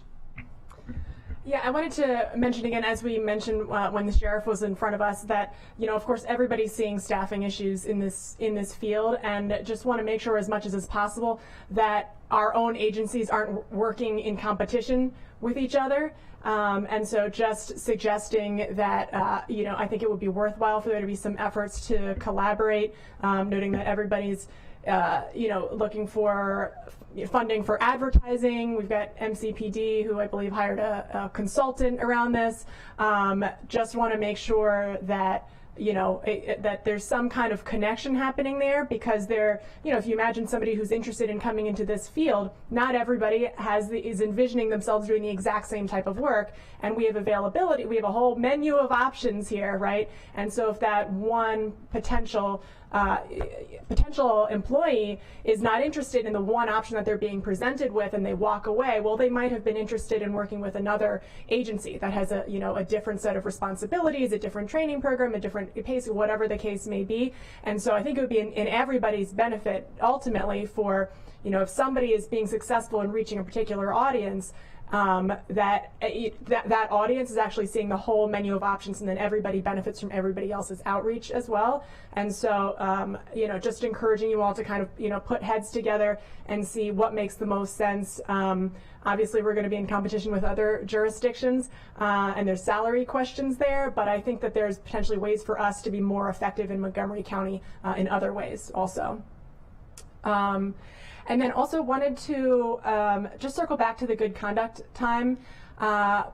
Yeah, I wanted to mention again, as we mentioned when the sheriff was in front of us, that of course everybody's seeing staffing issues in this field, and just want to make sure as much as is possible that our own agencies aren't working in competition with each other. And so just suggesting that I think it would be worthwhile for there to be some efforts to collaborate, noting that everybody's looking for funding for advertising. We've got MCPD, who I believe hired a consultant around this. Just want to make sure that that there's some kind of connection happening there, because if you imagine somebody who's interested in coming into this field, not everybody is envisioning themselves doing the exact same type of work, and we have availability. We have a whole menu of options here, right? And so if that one potential employee is not interested in the one option that they're being presented with and they walk away, well, they might have been interested in working with another agency that has a different set of responsibilities, a different training program, a different pace, whatever the case may be. And so I think it would be in everybody's benefit ultimately for, if somebody is being successful in reaching a particular audience, that audience is actually seeing the whole menu of options, and then everybody benefits from everybody else's outreach as well. And so, just encouraging you all to kind of, put heads together and see what makes the most sense. Obviously, we're going to be in competition with other jurisdictions, and there's salary questions there, but I think that there's potentially ways for us to be more effective in Montgomery County in other ways also. And then also wanted to just circle back to the good conduct time.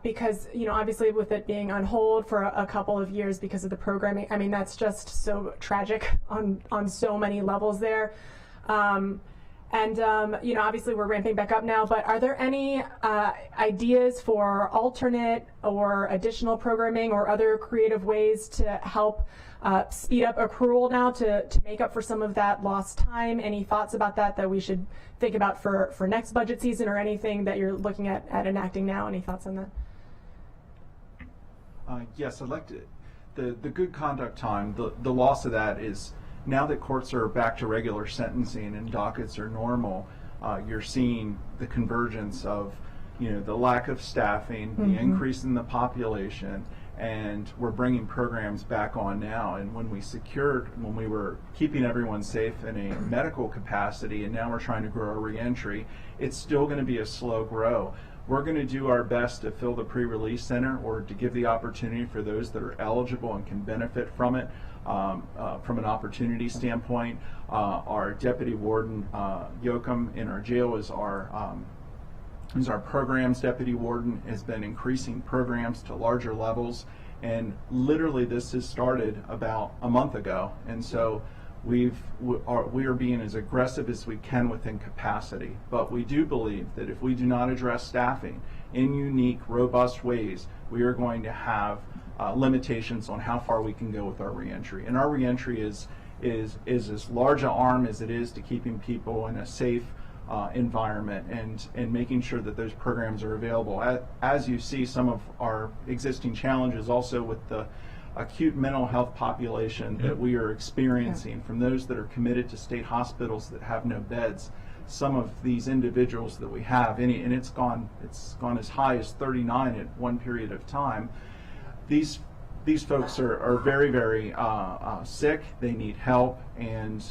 because, obviously with it being on hold for a couple of years because of the programming, I mean, that's just so tragic on so many levels there. Obviously we're ramping back up now, but are there any ideas for alternate or additional programming or other creative ways to help speed up accrual now to make up for some of that lost time? Any thoughts about that we should think about for next budget season, or anything that you're looking at enacting now? Any thoughts on that? Yes, I'd like to. The good conduct time, the loss of that is, now that courts are back to regular sentencing and dockets are normal, you're seeing the convergence of, the lack of staffing, the increase in the population, and we're bringing programs back on now. And when we were keeping everyone safe in a medical capacity, and now we're trying to grow a reentry, it's still going to be a slow grow. We're going to do our best to fill the pre-release center, or to give the opportunity for those that are eligible and can benefit from it. From an opportunity standpoint, our Deputy Warden Yoakum in our jail is our programs Deputy Warden, has been increasing programs to larger levels, and literally this has started about a month ago, and so we are being as aggressive as we can within capacity. But we do believe that if we do not address staffing in unique, robust ways, we are going to have limitations on how far we can go with our reentry. And our reentry is as large an arm as it is to keeping people in a safe environment, and making sure that those programs are available. As you see, some of our existing challenges also with the acute mental health population that we are experiencing, from those that are committed to state hospitals that have no beds. Some of these individuals that we have, and it's gone as high as 39 at one period of time. These folks are very, very sick. They need help, and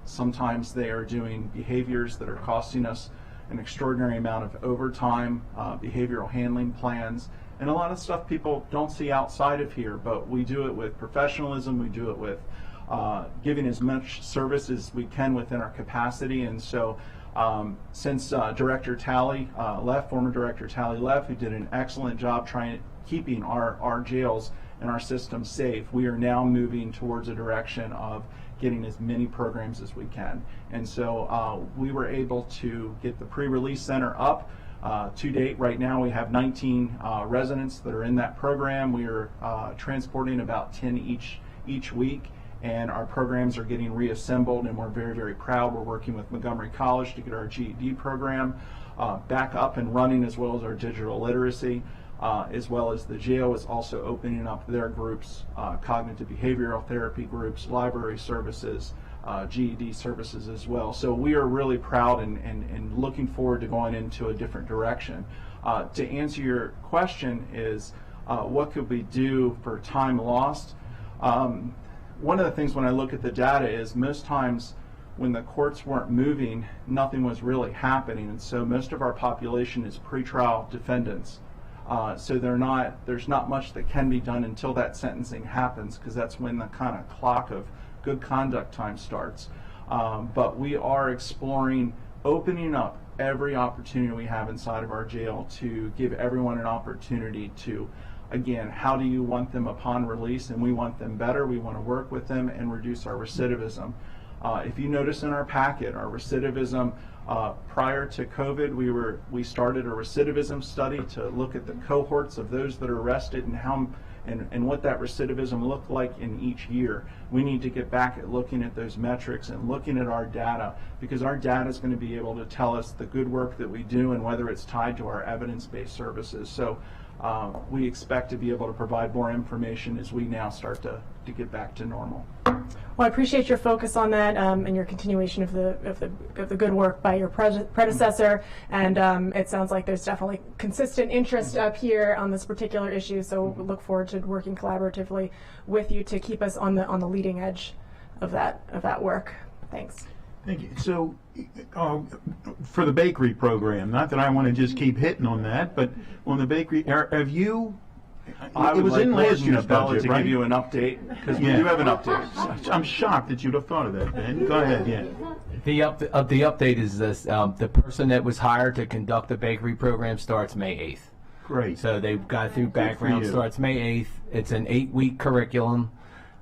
sometimes they are doing behaviors that are costing us an extraordinary amount of overtime, behavioral handling plans, and a lot of stuff people don't see outside of here, but we do it with professionalism. We do it with giving as much service as we can within our capacity. And so since Director Talley left, former Director Talley left, who did an excellent job keeping our jails and our system safe, we are now moving towards a direction of getting as many programs as we can. And so we were able to get the pre-release center up. To date, right now, we have 19 residents that are in that program. We are transporting about 10 each week, and our programs are getting reassembled, and we're very, very proud. We're working with Montgomery College to get our GED program back up and running, as well as our digital literacy, as well as the jail is also opening up their groups, cognitive behavioral therapy groups, library services, GED services as well. So we are really proud and looking forward to going into a different direction. To answer your question is, what could we do for time lost? One of the things when I look at the data is, most times when the courts weren't moving, nothing was really happening, and so most of our population is pretrial defendants. So there's not much that can be done until that sentencing happens, because that's when the kind of clock of good conduct time starts. But we are exploring opening up every opportunity we have inside of our jail to give everyone an opportunity to, again, how do you want them upon release? And we want them better. We want to work with them and reduce our recidivism. If you notice in our packet, our recidivism, prior to COVID, we started a recidivism study to look at the cohorts of those that are arrested and how and what that recidivism looked like in each year. We need to get back at looking at those metrics and looking at our data, because our data is going to be able to tell us the good work that we do and whether it's tied to our evidence-based services. So we expect to be able to provide more information as we now start to get back to normal. Well, I appreciate your focus on that and your continuation of the good work by your predecessor. And it sounds like there's definitely consistent interest up here on this particular issue. So we look forward to working collaboratively with you to keep us on the leading edge of that work. Thanks. Thank you. So, for the bakery program, not that I want to just keep hitting on that, but on the bakery, have you? I would like last year's budget, to right? give you an update, because we do have an update. I'm shocked that you'd have thought of that, Ben. Go ahead, yeah. The update is this: the person that was hired to conduct the bakery program starts May 8th. Great. So they've got through background, you. starts May 8th. It's an 8-week curriculum.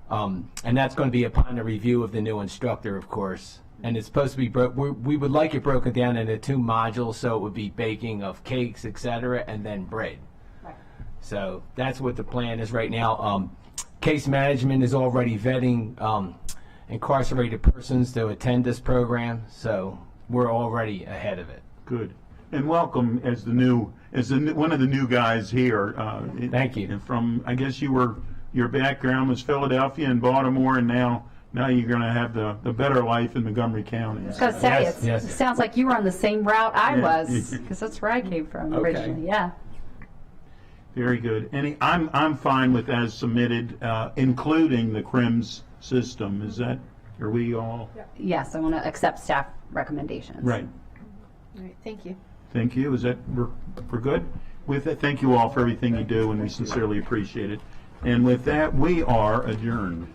And that's going to be upon the review of the new instructor, of course. And it's supposed to be, we would like it broken down into 2 modules, so it would be baking of cakes, etc., and then bread. Right. So that's what the plan is right now. Case management is already vetting incarcerated persons to attend this program, so we're already ahead of it. Good. And welcome as one of the new guys here. Thank you. From, I guess your background was Philadelphia and Baltimore, and now you're going to have the better life in Montgomery County. I was going to say, it sounds like you were on the same route I was, because that's where I came from originally. Yeah. Very good. I'm fine with as submitted, including the CRIMS system. Are we all? Yes, I want to accept staff recommendations. Right. All right, thank you. Thank you. We're good? With that, thank you all for everything you do, and we sincerely appreciate it. And with that, we are adjourned.